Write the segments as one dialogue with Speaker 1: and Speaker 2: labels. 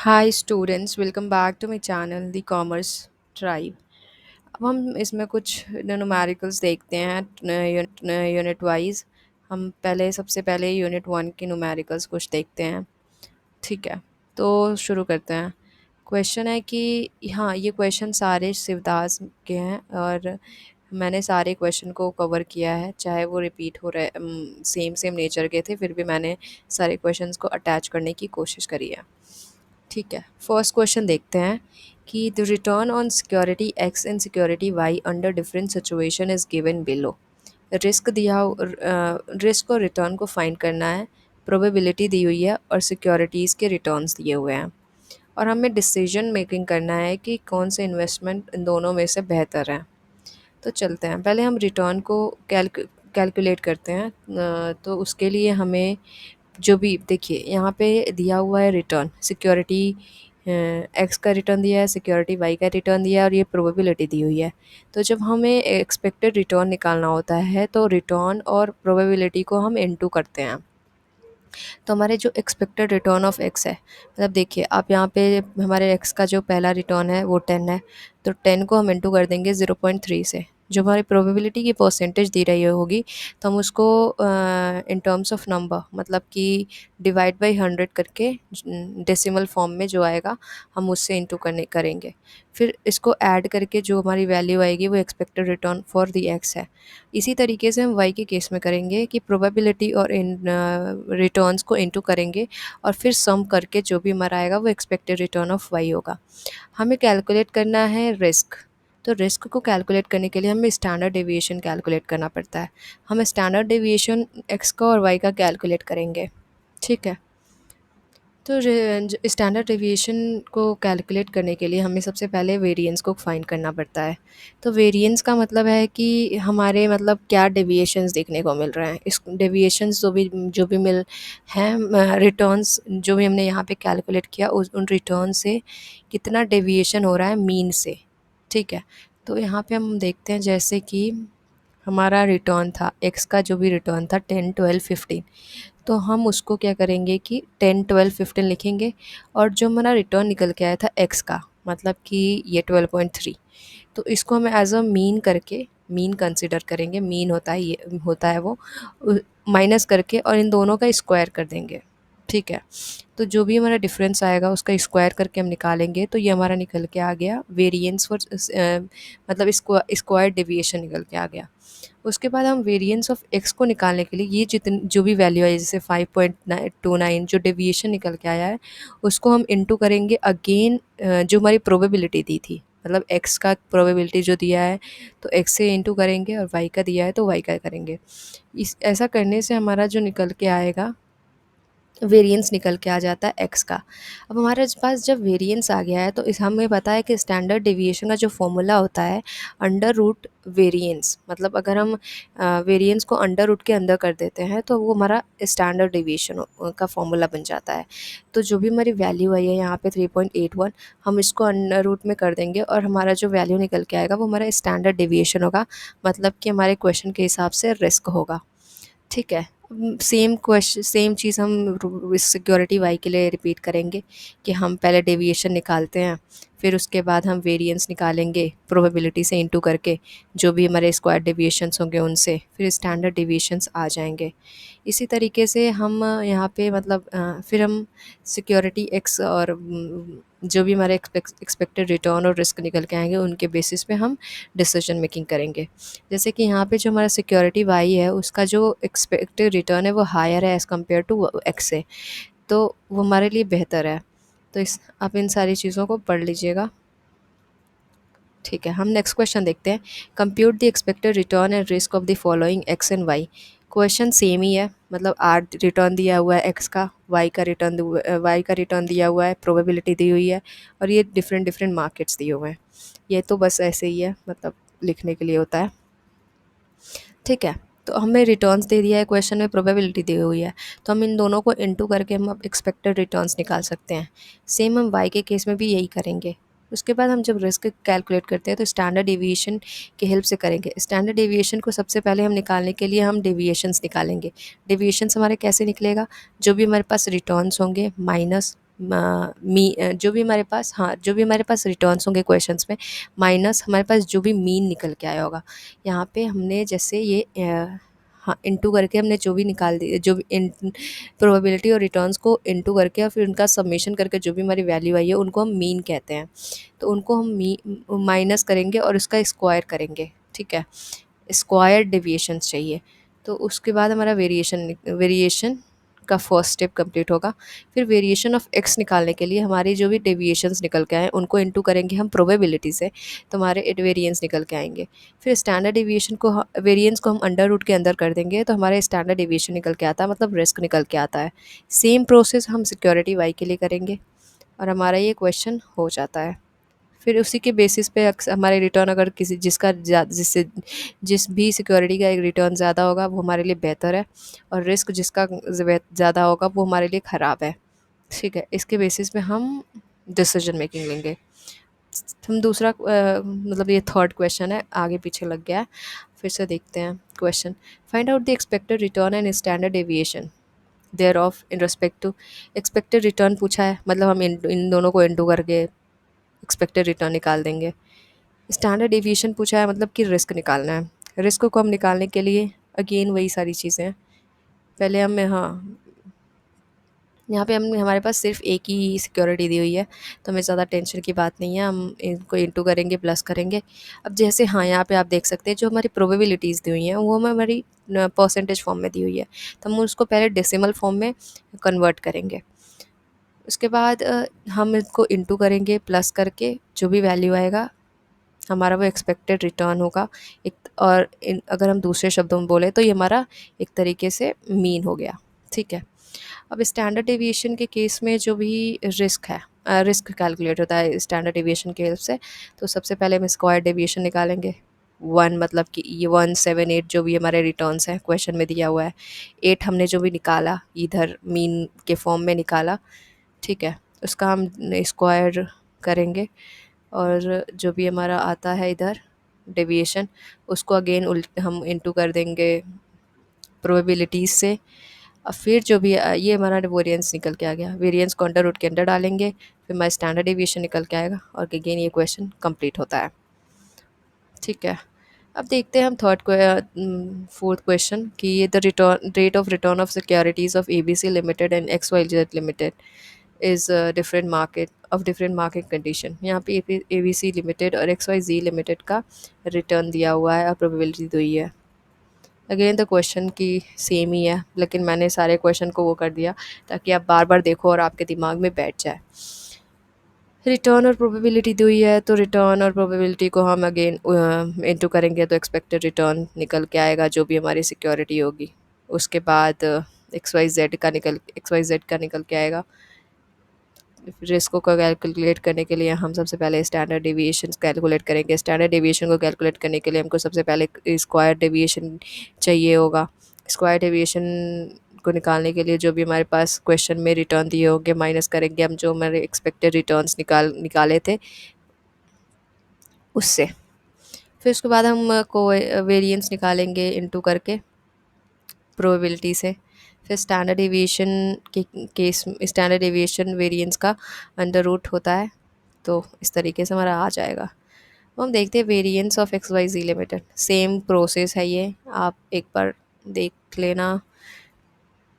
Speaker 1: Hi students, welcome back to my channel the commerce tribe. अब हम इसमें कुछ न्यूमेरिकल्स देखते हैं यूनिट वाइज। हम सबसे पहले यूनिट वन के न्यूमेरिकल्स कुछ देखते हैं। ठीक है, तो शुरू करते हैं। क्वेश्चन है कि हाँ, ये क्वेश्चन सारे शिवदास के हैं और मैंने सारे क्वेश्चन को कवर किया है, चाहे वो रिपीट हो रहे सेम सेम नेचर के थे, फिर भी मैंने सारे क्वेश्चंस को अटैच करने की कोशिश करी है। ठीक है, फर्स्ट क्वेश्चन देखते हैं कि the return on security X and security Y under different situation is given below. Risk risk और रिटर्न को फाइंड करना है, प्रोबेबिलिटी दी हुई है और सिक्योरिटीज़ के रिटर्न्स दिए हुए हैं और हमें डिसीजन मेकिंग करना है कि कौन से इन्वेस्टमेंट इन दोनों में से बेहतर है। तो चलते हैं, पहले हम रिटर्न को कैलकुलेट करते हैं। तो उसके लिए हमें जो भी देखिए यहाँ पे दिया हुआ है रिटर्न, सिक्योरिटी एक्स का रिटर्न दिया है, सिक्योरिटी वाई का रिटर्न दिया है और ये प्रोबेबिलिटी दी हुई है। तो जब हमें एक्सपेक्टेड रिटर्न निकालना होता है तो रिटर्न और प्रोबेबिलिटी को हम इनटू करते हैं। तो हमारे जो एक्सपेक्टेड रिटर्न ऑफ एक्स है, मतलब देखिए आप यहाँ पे हमारे एक्स का जो पहला रिटर्न है वो 10 है, तो 10 को हम इंटू कर देंगे 0.3 से। जो हमारी प्रोबेबिलिटी की परसेंटेज दी रही होगी तो हम उसको इन टर्म्स ऑफ नंबर, मतलब कि डिवाइड बाई 100 करके डेसिमल फॉर्म में जो आएगा हम उससे इंटू करेंगे। फिर इसको ऐड करके जो हमारी वैल्यू आएगी वो expected return for the x है। इसी तरीके से हम वाई के केस में करेंगे कि प्रोबेबिलिटी और इन रिटर्न्स को इनटू करेंगे और फिर सम करके जो भी हमारा आएगा वो एक्सपेक्टेड रिटर्न ऑफ वाई होगा। हमें कैलकुलेट करना है रिस्क। तो रिस्क को कैलकुलेट करने के लिए हमें स्टैंडर्ड डेविएशन कैलकुलेट करना पड़ता है। हम स्टैंडर्ड डेविएशन एक्स का और वाई का कैलकुलेट करेंगे। ठीक है, तो स्टैंडर्ड डेविएशन को कैलकुलेट करने के लिए हमें सबसे पहले वेरिएंस को फाइंड करना पड़ता है। तो वेरिएंस का मतलब है कि हमारे मतलब क्या डेविएशंस देखने को मिल रहे हैं। इस डेविएशंस जो भी मिल हैं, रिटर्न्स जो भी हमने यहाँ पे कैलकुलेट किया उन रिटर्न से कितना डेविएशन हो रहा है मीन से। ठीक है, तो यहाँ पे हम देखते हैं जैसे कि हमारा रिटर्न था एक्स का, जो भी रिटर्न था 10, 12, 15। तो हम उसको क्या करेंगे कि 10, 12, 15 लिखेंगे और जो हमारा रिटर्न निकल के आया था एक्स का, मतलब कि ये 12.3, तो इसको हमें एज अ मीन करके मीन कंसिडर करेंगे। मीन होता है वो माइनस करके और इन दोनों का स्क्वायर कर देंगे। ठीक है, तो जो भी हमारा डिफरेंस आएगा उसका स्क्वायर करके हम निकालेंगे, तो ये हमारा निकल के आ गया वेरिएंस फॉर मतलब स्क्वायर डेविएशन निकल के आ गया। उसके बाद हम वेरिएंस ऑफ एक्स को निकालने के लिए ये जितनी जो भी वैल्यू है, जैसे 5.29 जो डेविएशन निकल के आया है उसको हम इंटू करेंगे अगेन जो हमारी प्रोबेबिलिटी दी थी, मतलब एक्स का प्रोबेबिलिटी जो दिया है तो एक्स से इंटू करेंगे और वाई का दिया है तो वाई का करेंगे। इस ऐसा करने से हमारा जो निकल के आएगा वेरिएंस निकल के आ जाता है एक्स का। अब हमारे पास जब वेरिएंस आ गया है तो इस हमें पता है कि स्टैंडर्ड डेविएशन का जो फॉर्मूला होता है अंडर रूट वेरिएंस, मतलब अगर हम वेरिएंस को अंडर रूट के अंदर कर देते हैं तो वो हमारा स्टैंडर्ड डेविएशन का फॉर्मूला बन जाता है। तो जो भी हमारी वैल्यू आई है यहाँ पे 3.81, हम इसको अंडर रूट में कर देंगे और हमारा जो वैल्यू निकल के आएगा वो हमारा स्टैंडर्ड डेविएशन होगा, मतलब कि हमारे क्वेश्चन के हिसाब से रिस्क होगा। ठीक है, सेम चीज़ हम सिक्योरिटी वाई के लिए रिपीट करेंगे कि हम पहले डेविएशन निकालते हैं, फिर उसके बाद हम वेरिएंस निकालेंगे प्रोबेबिलिटी से इंटू करके, जो भी हमारे स्क्वायर डेविएशंस होंगे उनसे, फिर स्टैंडर्ड डेविएशंस आ जाएंगे। इसी तरीके से हम यहाँ पे मतलब फिर हम सिक्योरिटी एक्स और जो भी हमारे एक्सपेक्टेड रिटर्न और रिस्क निकल के आएंगे उनके बेसिस पे हम डिसीजन मेकिंग करेंगे। जैसे कि यहाँ पे जो हमारा सिक्योरिटी वाई है उसका जो एक्सपेक्टेड रिटर्न है वो हायर है एज़ कम्पेयर टू एक्स से, तो वो हमारे लिए बेहतर है। तो इस आप इन सारी चीज़ों को पढ़ लीजिएगा। ठीक है, हम नेक्स्ट क्वेश्चन देखते हैं। Compute the expected return and risk of the following X and Y. Question same ही है, मतलब आर रिटर्न दिया हुआ है एक्स का, वाई का रिटर्न दिया हुआ है, प्रोबेबिलिटी दी हुई है और ये डिफरेंट डिफरेंट मार्केट्स दिए हुए हैं। ये तो बस ऐसे ही है, मतलब लिखने के लिए होता है। ठीक है, तो हमें रिटर्न्स दे दिया है क्वेश्चन में, प्रोबेबिलिटी दी हुई है, तो हम इन दोनों को इनटू करके हम अब एक्सपेक्टेड रिटर्न्स निकाल सकते हैं। सेम हम वाई के केस में भी यही करेंगे। उसके बाद हम जब रिस्क कैलकुलेट करते हैं तो स्टैंडर्ड डेविएशन की हेल्प से करेंगे। स्टैंडर्ड डेविएशन को सबसे पहले हम निकालने के लिए हम डेविएशंस निकालेंगे। डेविएशंस हमारे कैसे निकलेगा, जो भी हमारे पास रिटर्न्स होंगे माइनस जो भी हमारे पास, हाँ, जो भी हमारे पास रिटर्न्स होंगे क्वेश्चंस में, माइनस हमारे पास जो भी मीन निकल के आया होगा। यहाँ पे हमने जैसे ये हाँ, इनटू करके हमने जो भी निकाल दी, जो भी प्रोबेबिलिटी और रिटर्न्स को इनटू करके और फिर उनका समेशन करके जो भी हमारी वैल्यू आई है उनको हम मीन कहते हैं। तो उनको हम माइनस करेंगे और उसका स्क्वायर करेंगे, ठीक है। स्क्वायर डेविएशंस चाहिए। तो उसके बाद हमारा वेरिएशन का फर्स्ट स्टेप कंप्लीट होगा। फिर वेरिएशन ऑफ एक्स निकालने के लिए हमारी जो भी डेविएशंस निकल के आए उनको इनटू करेंगे हम प्रोबेबिलिटी से, तो हमारे वेरिएंस निकल के आएंगे। फिर स्टैंडर्ड डेविएशन को, वेरिएंस को हम अंडर रूट के अंदर कर देंगे तो हमारे स्टैंडर्ड डेविएशन निकल के आता है, मतलब रिस्क निकल के आता है। सेम प्रोसेस हम सिक्योरिटी वाई के लिए करेंगे और हमारा ये क्वेश्चन हो जाता है। फिर उसी के बेसिस पे हमारे रिटर्न, अगर किसी जिससे जिस भी सिक्योरिटी का एक रिटर्न ज़्यादा होगा वो हमारे लिए बेहतर है, और रिस्क जिसका ज़्यादा होगा वो हमारे लिए ख़राब है, ठीक है। इसके बेसिस पे हम डिसीजन मेकिंग लेंगे। हम दूसरा मतलब ये थर्ड क्वेश्चन है, आगे पीछे लग गया है, फिर से देखते हैं question. Find out the expected return and standard deviation thereof in respect to. Expected return पूछा है, मतलब हम इन दोनों को इंटू करके एक्सपेक्टेड रिटर्न निकाल देंगे। स्टैंडर्ड डेविएशन पूछा है, मतलब कि रिस्क निकालना है। रिस्क को हम निकालने के लिए अगेन वही सारी चीज़ें हैं। पहले हम, हाँ, यहाँ पे हम, हमारे पास सिर्फ एक ही सिक्योरिटी दी हुई है तो हमें ज़्यादा टेंशन की बात नहीं है। हम इनको इंटू करेंगे, प्लस करेंगे। अब जैसे, हाँ, यहाँ पे आप देख सकते हैं जो हमारी प्रोबेबिलिटीज़ दी हुई हैं वो हमें हमारी परसेंटेज फॉर्म में दी हुई है, तो हम उसको पहले डेसिमल फॉर्म में कन्वर्ट करेंगे। उसके बाद हम इसको इंटू करेंगे प्लस करके, जो भी वैल्यू आएगा हमारा वो एक्सपेक्टेड रिटर्न होगा। एक, और अगर हम दूसरे शब्दों में बोले तो ये हमारा एक तरीके से मीन हो गया, ठीक है। अब स्टैंडर्ड डेविएशन के केस में जो भी रिस्क है, रिस्क कैलकुलेट होता है स्टैंडर्ड डेविएशन के हेल्प से। तो सबसे पहले हम स्क्वायर डेविएशन निकालेंगे। 1 मतलब कि ये 178 जो भी हमारे रिटर्न्स हैं क्वेश्चन में दिया हुआ है, 8 हमने जो भी निकाला इधर मीन के फॉर्म में निकाला, ठीक है। उसका हम स्क्वायर करेंगे और जो भी हमारा आता है इधर डेविएशन उसको अगेन उल्ट हम इंटू कर देंगे प्रोबेबिलिटीज़ से। अब फिर जो भी ये हमारा वेरिएंस निकल के आ गया, वेरिएंस को अंडर रूट के अंदर डालेंगे, फिर हमारा स्टैंडर्ड डेविएशन निकल के आएगा और अगेन ये क्वेश्चन कंप्लीट होता है, ठीक है। अब देखते हैं हम फोर्थ क्वेश्चन कि ये the return rate of return of securities of ABC limited and XYZ limited is different market of different market condition. यहाँ पे एबीसी लिमिटेड और XYZ लिमिटेड का रिटर्न दिया हुआ है और प्रोबेबिलिटी दी हुई है। अगेन द क्वेश्चन की सेम ही है, लेकिन मैंने सारे क्वेश्चन को वो कर दिया ताकि आप बार बार देखो और आपके दिमाग में बैठ जाए। रिटर्न और प्रोबेबिलिटी दी हुई है, तो रिटर्न और प्रोबेबिलिटी को हम अगेन इंटू करेंगे तो एक्सपेक्टेड रिटर्न निकल के आएगा जो भी हमारी सिक्योरिटी होगी। उसके बाद एक्स वाई जेड का निकल के आएगा। रिस्क को कैलकुलेट करने के लिए हम सबसे पहले स्टैंडर्ड डेविएशन कैलकुलेट करेंगे। स्टैंडर्ड डेविएशन को कैलकुलेट करने के लिए हमको सबसे पहले स्क्वायर डेविएशन चाहिए होगा। स्क्वायर डेविएशन को निकालने के लिए जो भी हमारे पास क्वेश्चन में रिटर्न दिए होंगे माइनस करेंगे हम जो हमारे एक्सपेक्टेड रिटर्न्स निकाले थे उससे। फिर उसके बाद हम को वेरिएंस निकालेंगे इनटू करके प्रोबेबिलिटी से। फिर स्टैंडर्ड डेविएशन के केस, स्टैंडर्ड डेविएशन वेरिएंस का अंडर रूट होता है, तो इस तरीके से हमारा आ जाएगा। अब हम देखते हैं variance of XYZ limited. Same process है ये, आप एक बार देख लेना।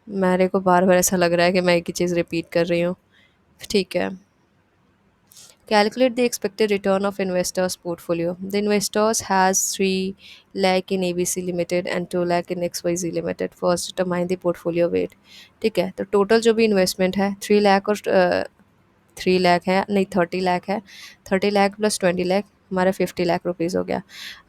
Speaker 1: मेरे को बार बार ऐसा लग रहा है कि मैं एक ही चीज़ रिपीट कर रही हूँ, ठीक है। Calculate the expected return of investors' portfolio. The investors has 3 lakh in ABC Limited and 2 lakh in XYZ Limited. First determine the portfolio weight. ठीक है, तो टोटल जो भी इन्वेस्टमेंट है 3 लाख और 3 लाख है, नहीं 30 लाख है। 30 लाख प्लस 20 लाख हमारा 50 लाख रुपीज़ हो गया।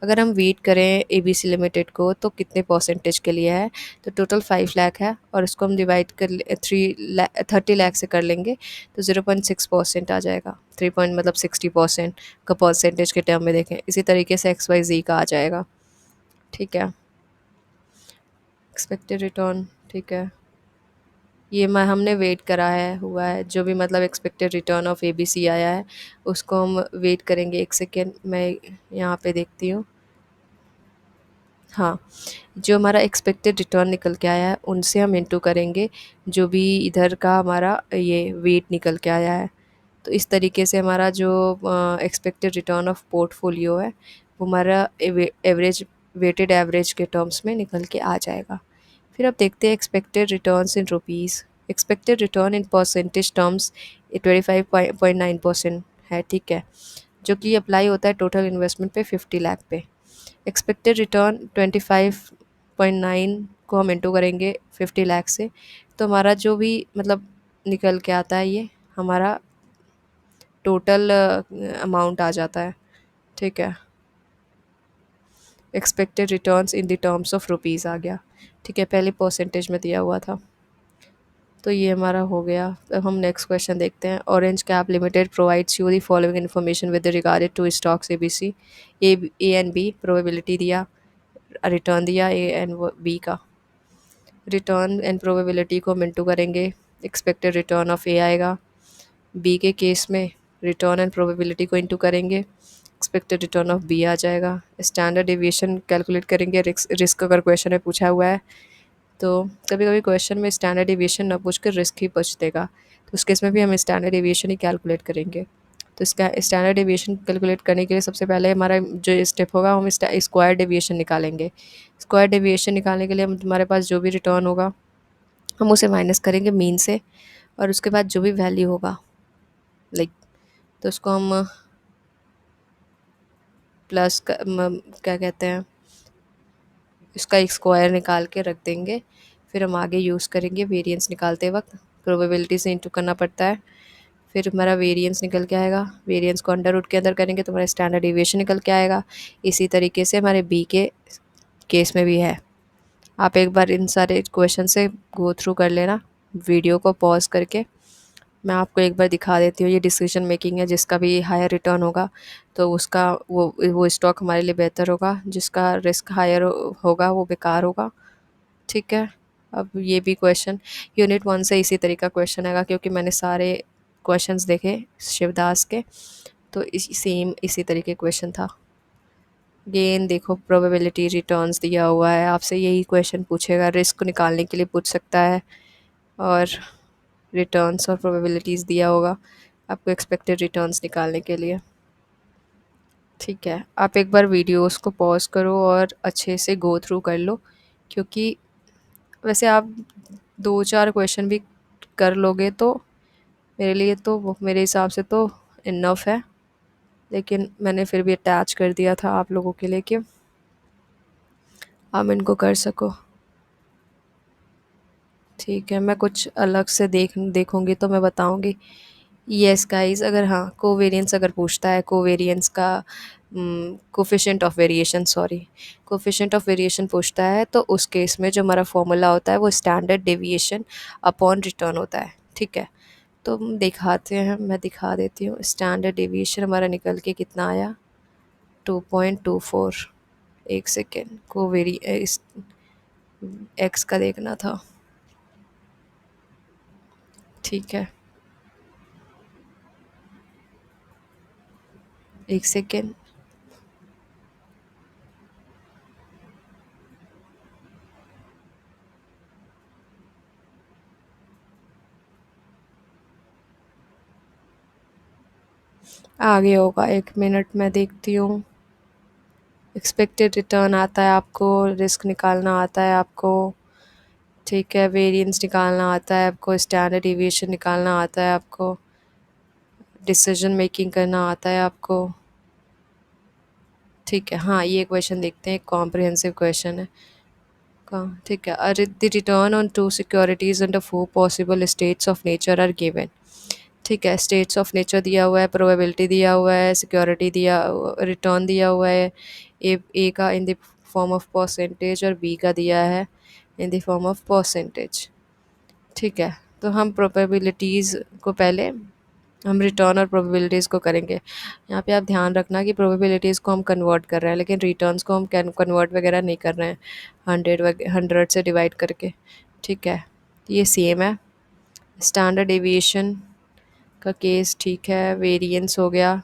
Speaker 1: अगर हम वेट करें एबीसी लिमिटेड को तो कितने परसेंटेज के लिए है, तो टोटल 5 लाख है और इसको हम डिवाइड कर 30 लाख से कर लेंगे तो 0.6% आ जाएगा। 3 पॉइंट मतलब 60% का परसेंटेज के टर्म में देखें। इसी तरीके से XYZ का आ जाएगा, ठीक है। एक्सपेक्टेड रिटर्न, ठीक है, ये मैं हमने वेट करा है हुआ है जो भी मतलब एक्सपेक्टेड रिटर्न ऑफ एबीसी आया है उसको हम वेट करेंगे। एक सेकेंड मैं यहाँ पे देखती हूँ। हाँ, जो हमारा एक्सपेक्टेड रिटर्न निकल के आया है उनसे हम इंटू करेंगे जो भी इधर का हमारा ये वेट निकल के आया है। तो इस तरीके से हमारा जो एक्सपेक्टेड रिटर्न ऑफ पोर्टफोलियो है वो हमारा एवरेज वेटेड एवरेज के टर्म्स में निकल के आ जाएगा। फिर अब देखते हैं expected returns in rupees. Expected return in percentage terms 25.9% है, ठीक है, जो कि अप्लाई होता है टोटल इन्वेस्टमेंट पे 50 लाख पे। एक्सपेक्टेड रिटर्न 25.9 को हम इंटू करेंगे 50 लाख से, तो हमारा जो भी मतलब निकल के आता है ये हमारा टोटल अमाउंट आ जाता है, ठीक है। Expected returns in the terms of rupees आ गया, ठीक है, पहले परसेंटेज में दिया हुआ था। तो ये हमारा हो गया। अब हम नेक्स्ट क्वेश्चन देखते हैं। Orange cap limited provides you the following information with regarded to stocks ABC। A and B probability दिया, रिटर्न दिया ए एंड बी का। रिटर्न एंड प्रोबेबिलिटी को हम इंटू करेंगे, एक्सपेक्टेड रिटर्न ऑफ ए आएगा। बी के केस में रिटर्न एंड प्रोबेबिलिटी को इंटू करेंगे, एक्सपेक्टेड रिटर्न ऑफ बी आ जाएगा। स्टैंडर्ड डेविएशन कैलकुलेट करेंगे, रिस्क अगर क्वेश्चन में पूछा हुआ है तो कभी कभी क्वेश्चन में स्टैंडर्ड डेविएशन ना पूछ कर रिस्क ही पूछ देगा, तो उस केस में भी हम स्टैंडर्ड डेविएशन ही कैलकुलेट करेंगे। तो इसका स्टैंडर्ड डेविएशन कैलकुलेट करने के लिए सबसे पहले हमारा जो स्टेप होगा हम स्क्वायर डेविएशन निकालेंगे। स्क्वायर डेविएशन निकालने के लिए हम हमारे पास जो भी रिटर्न होगा हम उसे माइनस करेंगे मीन से, और उसके बाद जो भी वैल्यू होगा लाइक, तो उसको हम प्लस क्या कहते हैं, इसका एक स्क्वायर निकाल के रख देंगे। फिर हम आगे यूज़ करेंगे वेरिएंस निकालते वक्त प्रोबेबिलिटी से इंटू करना पड़ता है। फिर हमारा वेरिएंस निकल के आएगा, वेरिएंस को अंडर रूट के अंदर करेंगे तो हमारा स्टैंडर्ड डेविएशन निकल के आएगा। इसी तरीके से हमारे बी के केस में भी है। आप एक बार इन सारे क्वेश्चन से गो थ्रू कर लेना वीडियो को पॉज करके। मैं आपको एक बार दिखा देती हूँ। ये डिसीजन मेकिंग है, जिसका भी हायर रिटर्न होगा तो उसका वो स्टॉक हमारे लिए बेहतर होगा, जिसका रिस्क हायर होगा वो बेकार होगा, ठीक है। अब ये भी क्वेश्चन यूनिट 1 से इसी तरीका क्वेश्चन आएगा, क्योंकि मैंने सारे क्वेश्चंस देखे शिवदास के, तो सेम इसी तरीके क्वेश्चन था। गेन देखो, प्रोबेबिलिटी रिटर्न्स दिया हुआ है, आपसे यही क्वेश्चन पूछेगा, रिस्क निकालने के लिए पूछ सकता है, और रिटर्न्स और प्रोबेबिलिटीज़ दिया होगा आपको एक्सपेक्टेड रिटर्न्स निकालने के लिए, ठीक है। आप एक बार वीडियोस को पॉज करो और अच्छे से गो थ्रू कर लो, क्योंकि वैसे आप 2-4 क्वेश्चन भी कर लोगे तो मेरे लिए तो मेरे हिसाब से तो इनफ है, लेकिन मैंने फिर भी अटैच कर दिया था आप लोगों के लिए कि आप इनको कर सको, ठीक है। मैं कुछ अलग से देखूंगी तो मैं बताऊंगी। यस गाइस, अगर हाँ कोवेरिएंस अगर पूछता है, कोवेरिएंस का coefficient of variation, sorry, coefficient of variation पूछता है, तो उस केस में जो हमारा फॉर्मूला होता है वो स्टैंडर्ड डेविएशन अपॉन रिटर्न होता है, ठीक है। तो हम दिखाते हैं, मैं दिखा देती हूँ। स्टैंडर्ड डेविएशन हमारा निकल के कितना आया, 2.24। एक सेकेंड, कोवेरी एक्स का देखना था, ठीक है, एक सेकेंड। आगे होगा, 1 मिनट में देखती हूँ। एक्सपेक्टेड रिटर्न आता है आपको, रिस्क निकालना आता है आपको, ठीक है, वेरिएंस निकालना आता है आपको, स्टैंडर्ड डिविएशन निकालना आता है आपको, डिसीजन मेकिंग करना आता है आपको, ठीक है। हाँ, ये क्वेश्चन देखते हैं, कॉम्प्रिहेंसिव क्वेश्चन है का, ठीक है। The return on two securities under 4 possible states of nature are given, ठीक है। स्टेट्स ऑफ नेचर दिया हुआ है, प्रोबेबिलिटी दिया हुआ है, सिक्योरिटी दिया, रिटर्न दिया हुआ है। ए का in the form of percentage और बी का दिया है in the form of percentage, ठीक है। तो हम प्रोबेबिलिटीज़ को पहले हम रिटर्न और प्रोबेबिलिटीज़ को करेंगे। यहाँ पे आप ध्यान रखना कि प्रोबेबिलिटीज़ को हम कन्वर्ट कर रहे हैं, लेकिन रिटर्न्स को हम कन्वर्ट वगैरह नहीं कर रहे हैं 100 से डिवाइड करके, ठीक है। ये सेम है। स्टैंडर्ड डेविएशन का केस, ठीक है, वेरिएंस हो गया,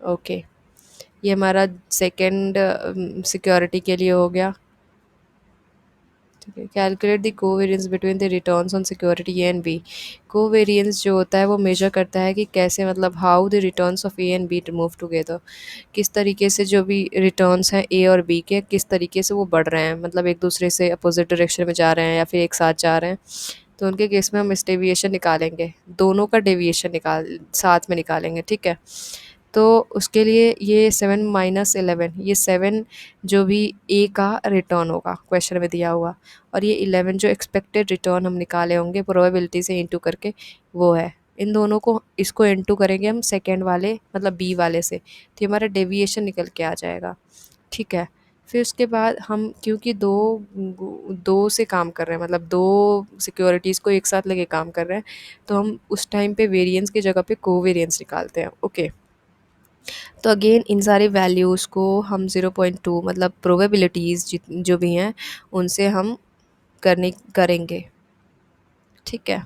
Speaker 1: ओके। ये हमारा सेकंड सिक्योरिटी के लिए हो गया। ठीक है, calculate the covariance between the returns on security A and B. Covariance जो होता है वो मेजर करता है कि कैसे, मतलब how the returns of A and B move together, किस तरीके से जो भी रिटर्न्स हैं ए और बी के, किस तरीके से वो बढ़ रहे हैं, मतलब एक दूसरे से अपोजिट डायरेक्शन में जा रहे हैं या फिर एक साथ जा रहे हैं। तो उनके केस में हम इस डेविएशन निकालेंगे, दोनों का डेविएशन निकाल साथ में निकालेंगे। ठीक है, तो उसके लिए ये 7 - 11, ये 7 जो भी ए का रिटर्न होगा क्वेश्चन में दिया हुआ, और ये 11 जो एक्सपेक्टेड रिटर्न हम निकाले होंगे प्रोबेबिलिटी से इंटू करके, वो है। इन दोनों को, इसको इंटू करेंगे हम सेकेंड वाले मतलब बी वाले से, तो ये हमारा डेविएशन निकल के आ जाएगा। ठीक है, फिर उसके बाद हम क्योंकि दो दो से काम कर रहे हैं, मतलब दो सिक्योरिटीज़ को एक साथ लेके काम कर रहे हैं, तो हम उस टाइम पे वेरिएंस की जगह पे कोवेरिएंस निकालते हैं। ओके, तो अगेन इन सारे वैल्यूज़ को हम 0.2 मतलब प्रोबेबिलिटीज़ जो भी हैं उनसे हम करेंगे। ठीक है,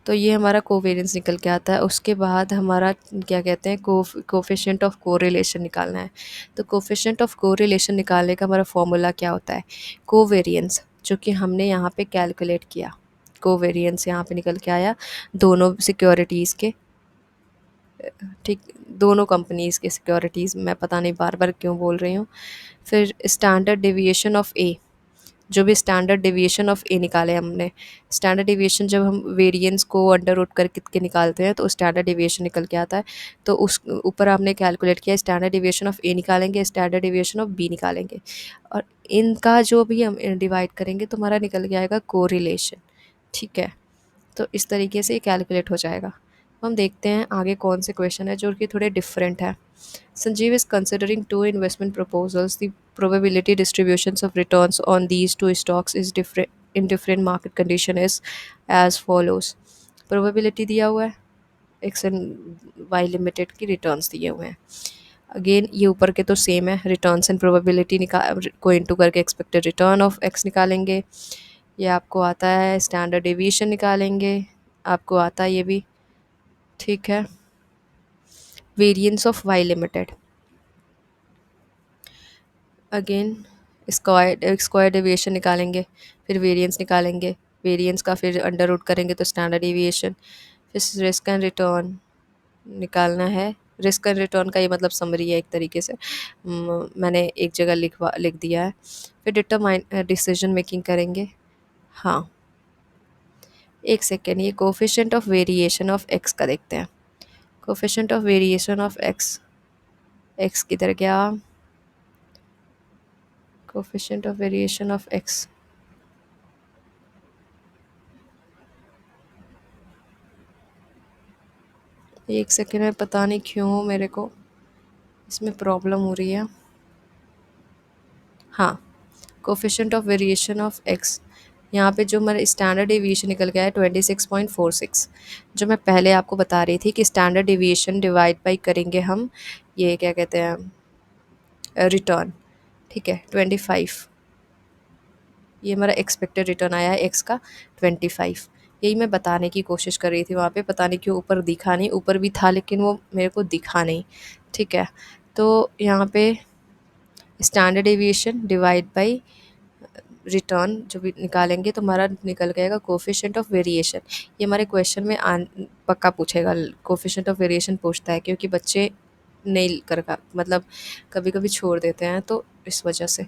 Speaker 1: तो ये हमारा कोवेरिएंस निकल के आता है। उसके बाद हमारा क्या कहते हैं, कोफिशिएंट ऑफ कोरिलेशन निकालना है। तो कोफिशिएंट ऑफ कोरिलेशन निकालने का हमारा फॉर्मूला क्या होता है, कोवेरिएंस जो कि हमने यहाँ पे कैलकुलेट किया, कोवेरिएंस यहाँ पे निकल के आया दोनों सिक्योरिटीज़ के। ठीक, दोनों कंपनीज़ के सिक्योरिटीज़, मैं पता नहीं बार बार क्यों बोल रही हूँ। फिर स्टैंडर्ड डेविएशन ऑफ ए, जो भी स्टैंडर्ड डेविएशन ऑफ ए निकाले हमने, स्टैंडर्ड डेविएशन जब हम वेरिएंस को अंडर रूट करके निकालते हैं तो स्टैंडर्ड डेविएशन निकल के आता है। तो उस ऊपर आपने कैलकुलेट किया, स्टैंडर्ड डेविएशन ऑफ ए निकालेंगे, स्टैंडर्ड डेविएशन ऑफ बी निकालेंगे, और इनका जो भी हम डिवाइड करेंगे तो हमारा निकल के आएगा कोरिलेशन। ठीक है, तो इस तरीके से ये कैलकुलेट हो जाएगा। हम देखते हैं आगे कौन से क्वेश्चन है जो कि थोड़े डिफरेंट है। Sanjeev is considering two investment proposals, the probability distributions of returns on these two stocks is different in different market condition is as follows. Probability दिया हुआ है, एक्स एंड वाई लिमिटेड की रिटर्न्स दिए हुए हैं। अगेन ये ऊपर के तो सेम है, रिटर्न्स एंड प्रोबेबिलिटी निकाल को इनटू करके एक्सपेक्टेड रिटर्न ऑफ एक्स निकालेंगे। ये आपको आता है, स्टैंडर्ड डेविएशन निकालेंगे, आपको आता है ये भी। ठीक है, variance of Y limited, again square deviation निकालेंगे, फिर वेरिएंस निकालेंगे, वेरिएंस का फिर अंडर रूट करेंगे तो स्टैंडर्ड डेविएशन, फिर रिस्क एंड रिटर्न निकालना है। रिस्क एंड रिटर्न का ये मतलब समरी है एक तरीके से, मैंने एक जगह लिख दिया है। फिर डिटरमाइन डिसीजन मेकिंग करेंगे। हाँ, एक सेकेंड, ये coefficient of variation of x का देखते हैं। Coefficient of variation of x, x किधर गया, coefficient of variation of x, एक सेकेंड में, पता नहीं क्यों मेरे को इसमें प्रॉब्लम हो रही है। हाँ, coefficient of variation of x, यहाँ पे जो हमारा स्टैंडर्ड डेविएशन निकल गया है 26.46, जो मैं पहले आपको बता रही थी कि स्टैंडर्ड डेविएशन डिवाइड बाई करेंगे हम, ये क्या कहते हैं, रिटर्न। ठीक है, 25, ये हमारा एक्सपेक्टेड रिटर्न आया है एक्स का 25। यही मैं बताने की कोशिश कर रही थी वहाँ पे, पता नहीं क्यों ऊपर दिखा नहीं, ऊपर भी था लेकिन वो मेरे को दिखा नहीं। ठीक है, तो यहाँ पे standard deviation divide by written जो भी निकालेंगे तो हमारा निकल जाएगा कोफिशिएंट ऑफ वेरिएशन। ये हमारे क्वेश्चन में पक्का पूछेगा, कोफिशिएंट ऑफ वेरिएशन पूछता है, क्योंकि बच्चे नहीं कर मतलब कभी कभी छोड़ देते हैं, तो इस वजह से।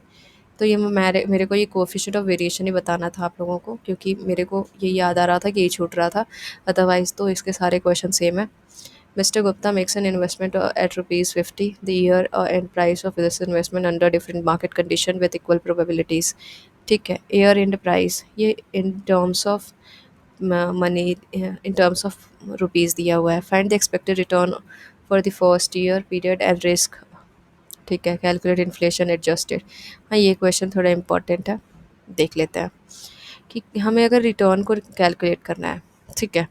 Speaker 1: तो ये मेरे को ये कोफिशिएंट ऑफ वेरिएशन ही बताना था आप लोगों को, क्योंकि मेरे को ये याद आ रहा था कि ये छूट रहा था, अदरवाइज़ तो इसके सारे क्वेश्चन सेम है। Mr. Gupta makes an investment at rupees 50. The year and price of this investment under different market condition with equal probabilities. ठीक है, ईयर एंड प्राइस, ये in terms of money, in terms of rupees दिया हुआ है। Find the expected return for the first year period and risk. ठीक है, calculate inflation adjusted. हाँ, ये क्वेश्चन थोड़ा इंपॉर्टेंट है, देख लेते हैं कि हमें अगर रिटर्न को कैलकुलेट करना है। ठीक है,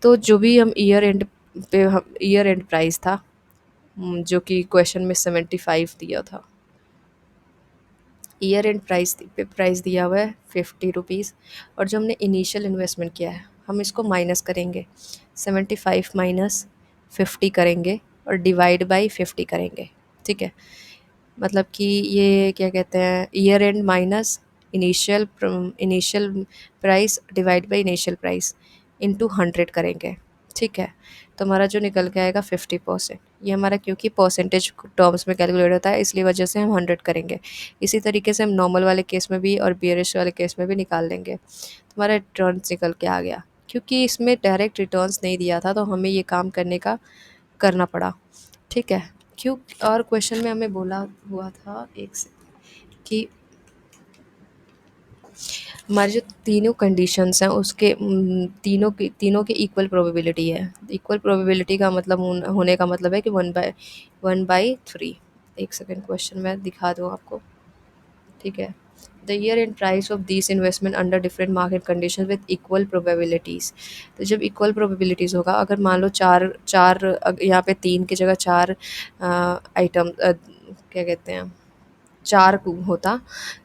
Speaker 1: तो जो भी हम ईयर एंड पे, हम ईयर एंड प्राइस था, जो कि क्वेश्चन में 75 दिया था, ईयर एंड प्राइस दिया हुआ है 50 रुपीज़, और जो हमने इनिशियल इन्वेस्टमेंट किया है हम इसको माइनस करेंगे, 75 - 50 करेंगे, और डिवाइड बाई 50 करेंगे। ठीक है, मतलब कि ये क्या कहते हैं, year and minus initial price divide by initial price into 100 करेंगे। ठीक है, तो हमारा जो निकल के आएगा 50%। ये हमारा क्योंकि परसेंटेज टर्म्स में कैलकुलेट होता है इसलिए वजह से हम 100 करेंगे। इसी तरीके से हम नॉर्मल वाले केस में भी और बियरिश वाले केस में भी निकाल लेंगे। तो हमारा रिटर्न्स निकल के आ गया। क्योंकि इसमें डायरेक्ट रिटर्न्स नहीं दिया था तो हमें ये काम करना पड़ा। ठीक है, क्यों, और क्वेश्चन में हमें बोला हुआ था एक से कि हमारे जो तीनों कंडीशंस हैं उसके तीनों के इक्वल प्रोबेबिलिटी है। इक्वल प्रोबेबिलिटी का मतलब होने का मतलब है कि 1/3। एक सेकेंड, क्वेश्चन मैं दिखा दूँ आपको। ठीक है, the year and price of this investment under different market condition with equal probabilities. तो जब इक्वल प्रोबेबिलिटीज़ होगा, अगर मान लो चार चार यहाँ पे 3 की जगह 4 आइटम क्या कहते हैं 4 होता,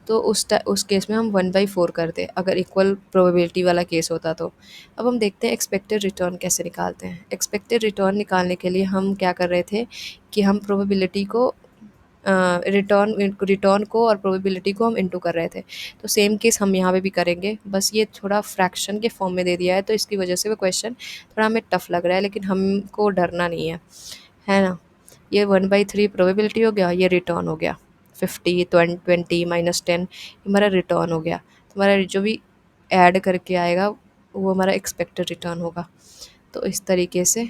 Speaker 1: तो उस केस में हम 1/4 करते अगर इक्वल प्रोबेबिलिटी वाला केस होता तो। अब हम देखते हैं एक्सपेक्टेड रिटर्न कैसे निकालते हैं। एक्सपेक्टेड रिटर्न निकालने के लिए हम क्या कर रहे थे कि हम प्रोबेबिलिटी को रिटर्न को और प्रोबेबिलिटी को हम इंटू कर रहे थे। तो सेम केस हम यहाँ पे भी करेंगे, बस ये थोड़ा फ्रैक्शन के फॉर्म में दे दिया है तो इसकी वजह से वो क्वेश्चन थोड़ा हमें टफ लग रहा है, लेकिन हमको डरना नहीं है ना। ये 1/3 प्रोबेबिलिटी हो गया, ये रिटर्न हो गया 50 20 -10, हमारा रिटर्न हो गया। तो हमारा जो भी ऐड करके आएगा वो हमारा एक्सपेक्टेड रिटर्न होगा। तो इस तरीके से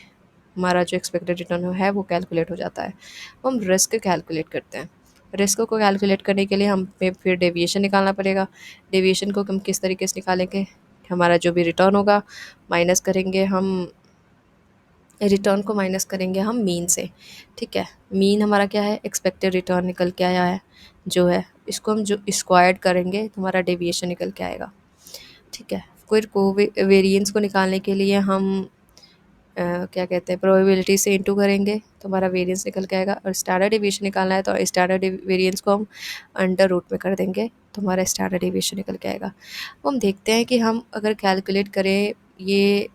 Speaker 1: हमारा जो एक्सपेक्टेड रिटर्न है वो कैलकुलेट हो जाता है। हम रिस्क कैलकुलेट करते हैं। रिस्क को कैलकुलेट करने के लिए हमें फिर डेविएशन निकालना पड़ेगा। डेविएशन को हम किस तरीके से निकालेंगे, हमारा जो भी रिटर्न होगा माइनस करेंगे हम, रिटर्न को माइनस करेंगे हम मीन से। ठीक है, मीन हमारा क्या है, एक्सपेक्टेड रिटर्न निकल के आया है जो है, इसको हम जो स्क्वायर्ड करेंगे तो हमारा डेविएशन निकल के आएगा। ठीक है, फिर को वेरिएंस को निकालने के लिए हम क्या कहते हैं प्रोबेबिलिटी से इंटू करेंगे तो हमारा वेरिएंस निकल के आएगा। और स्टैंडर्ड डेविएशन निकालना है तो स्टैंडर्ड वेरिएंस को हम अंडर रूट में कर देंगे तो हमारा स्टैंडर्ड डेविएशन निकल के आएगा। अब हम देखते हैं कि हम अगर कैलकुलेट करें ये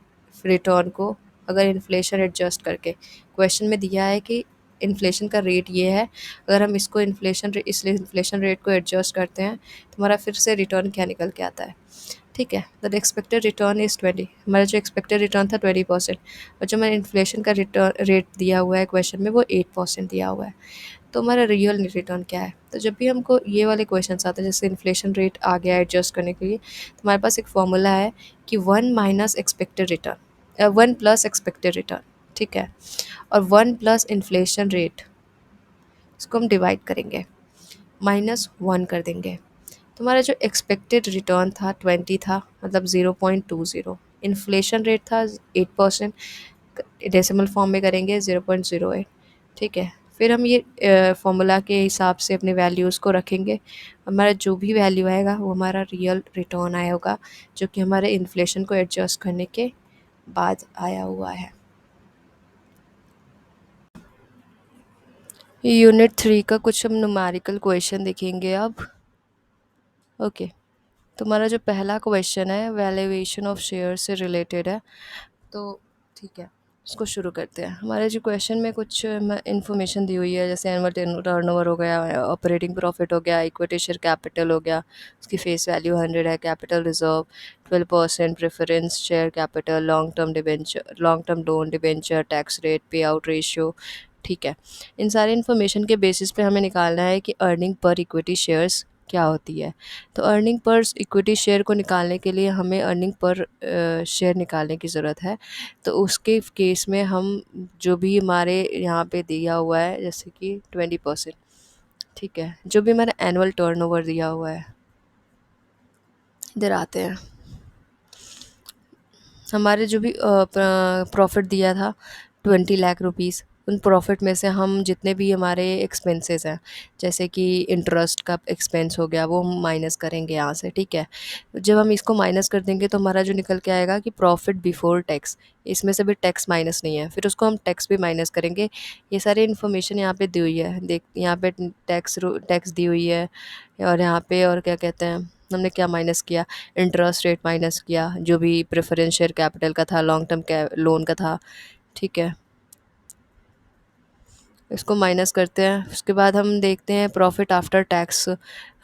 Speaker 1: रिटर्न को, अगर इन्फ्लेशन एडजस्ट करके, क्वेश्चन में दिया है कि इन्फ्लेशन का रेट ये है, अगर हम इसको इसलिए इन्फ्लेशन रेट को एडजस्ट करते हैं तो हमारा फिर से रिटर्न क्या निकल के आता है। ठीक है, द एक्सपेक्टेड रिटर्न इज़ 20। हमारा जो एक्सपेक्टेड रिटर्न था 20%, और जो हमारा इन्फ्लेशन का रिटर्न रेट दिया हुआ है क्वेश्चन में वो 8% दिया हुआ है। तो हमारा रियल रिटर्न क्या है। तो जब भी हमको ये वाले क्वेश्चन आते हैं जैसे इन्फ्लेशन रेट आ गया एडजस्ट करने के लिए, तो हमारे पास एक फॉर्मूला है कि 1 प्लस एक्सपेक्टेड रिटर्न। ठीक है, और 1 प्लस इन्फ्लेशन रेट, इसको हम डिवाइड करेंगे, -1 कर देंगे। तुम्हारा जो एक्सपेक्टेड रिटर्न था 20 था, मतलब 0.20। इन्फ्लेशन रेट था 8%, डेसिमल फॉर्म में करेंगे 0.08। ठीक है, फिर हम ये फॉर्मूला के हिसाब से अपने वैल्यूज़ को रखेंगे। हमारा जो भी वैल्यू आएगा वो हमारा रियल रिटर्न आया होगा, जो कि हमारे इन्फ्लेशन को एडजस्ट करने के बाद आया हुआ है। यूनिट 3 का कुछ हम न्यूमेरिकल क्वेश्चन देखेंगे अब। ओके, तुम्हारा जो पहला क्वेश्चन है वैल्यूएशन ऑफ शेयर से रिलेटेड है। तो ठीक है, इसको शुरू करते हैं। हमारे जो क्वेश्चन में कुछ इन्फॉर्मेशन दी हुई है, जैसे एनुअल टर्नओवर हो गया, ऑपरेटिंग प्रॉफिट हो गया, इक्विटी शेयर कैपिटल हो गया, उसकी फेस वैल्यू 100 है, capital reserve 12%, preference share capital, long term loan debenture, tax rate, पे आउट रेशियो। ठीक है, इन सारे इन्फॉर्मेशन के बेसिस पे हमें निकालना है कि अर्निंग पर इक्विटी शेयर्स क्या होती है। तो अर्निंग पर इक्विटी शेयर को निकालने के लिए हमें अर्निंग पर शेयर निकालने की ज़रूरत है। तो उसके केस में हम जो भी हमारे यहाँ पे दिया हुआ है जैसे कि 20%। ठीक है, जो भी हमारा एनुअल टर्नओवर दिया हुआ है, इधर आते हैं। हमारे जो भी प्रॉफिट दिया था 20 लाख रुपीज़, उन प्रॉफिट में से हम जितने भी हमारे एक्सपेंसेस हैं, जैसे कि इंटरेस्ट का एक्सपेंस हो गया, वो हम माइनस करेंगे यहाँ से। ठीक है, जब हम इसको माइनस कर देंगे तो हमारा जो निकल के आएगा कि प्रॉफिट बिफोर टैक्स, इसमें से भी टैक्स माइनस नहीं है, फिर उसको हम टैक्स भी माइनस करेंगे। ये सारी इन्फॉर्मेशन यहाँ पे दी हुई है, देख यहाँ पे टैक्स दी हुई है। और यहाँ पे और क्या कहते हैं, हमने क्या माइनस किया, इंटरेस्ट रेट माइनस किया, जो भी प्रेफरेंस शेयर कैपिटल का था, लॉन्ग टर्म लोन का था। ठीक है, इसको माइनस करते हैं, उसके बाद हम देखते हैं प्रॉफिट आफ्टर टैक्स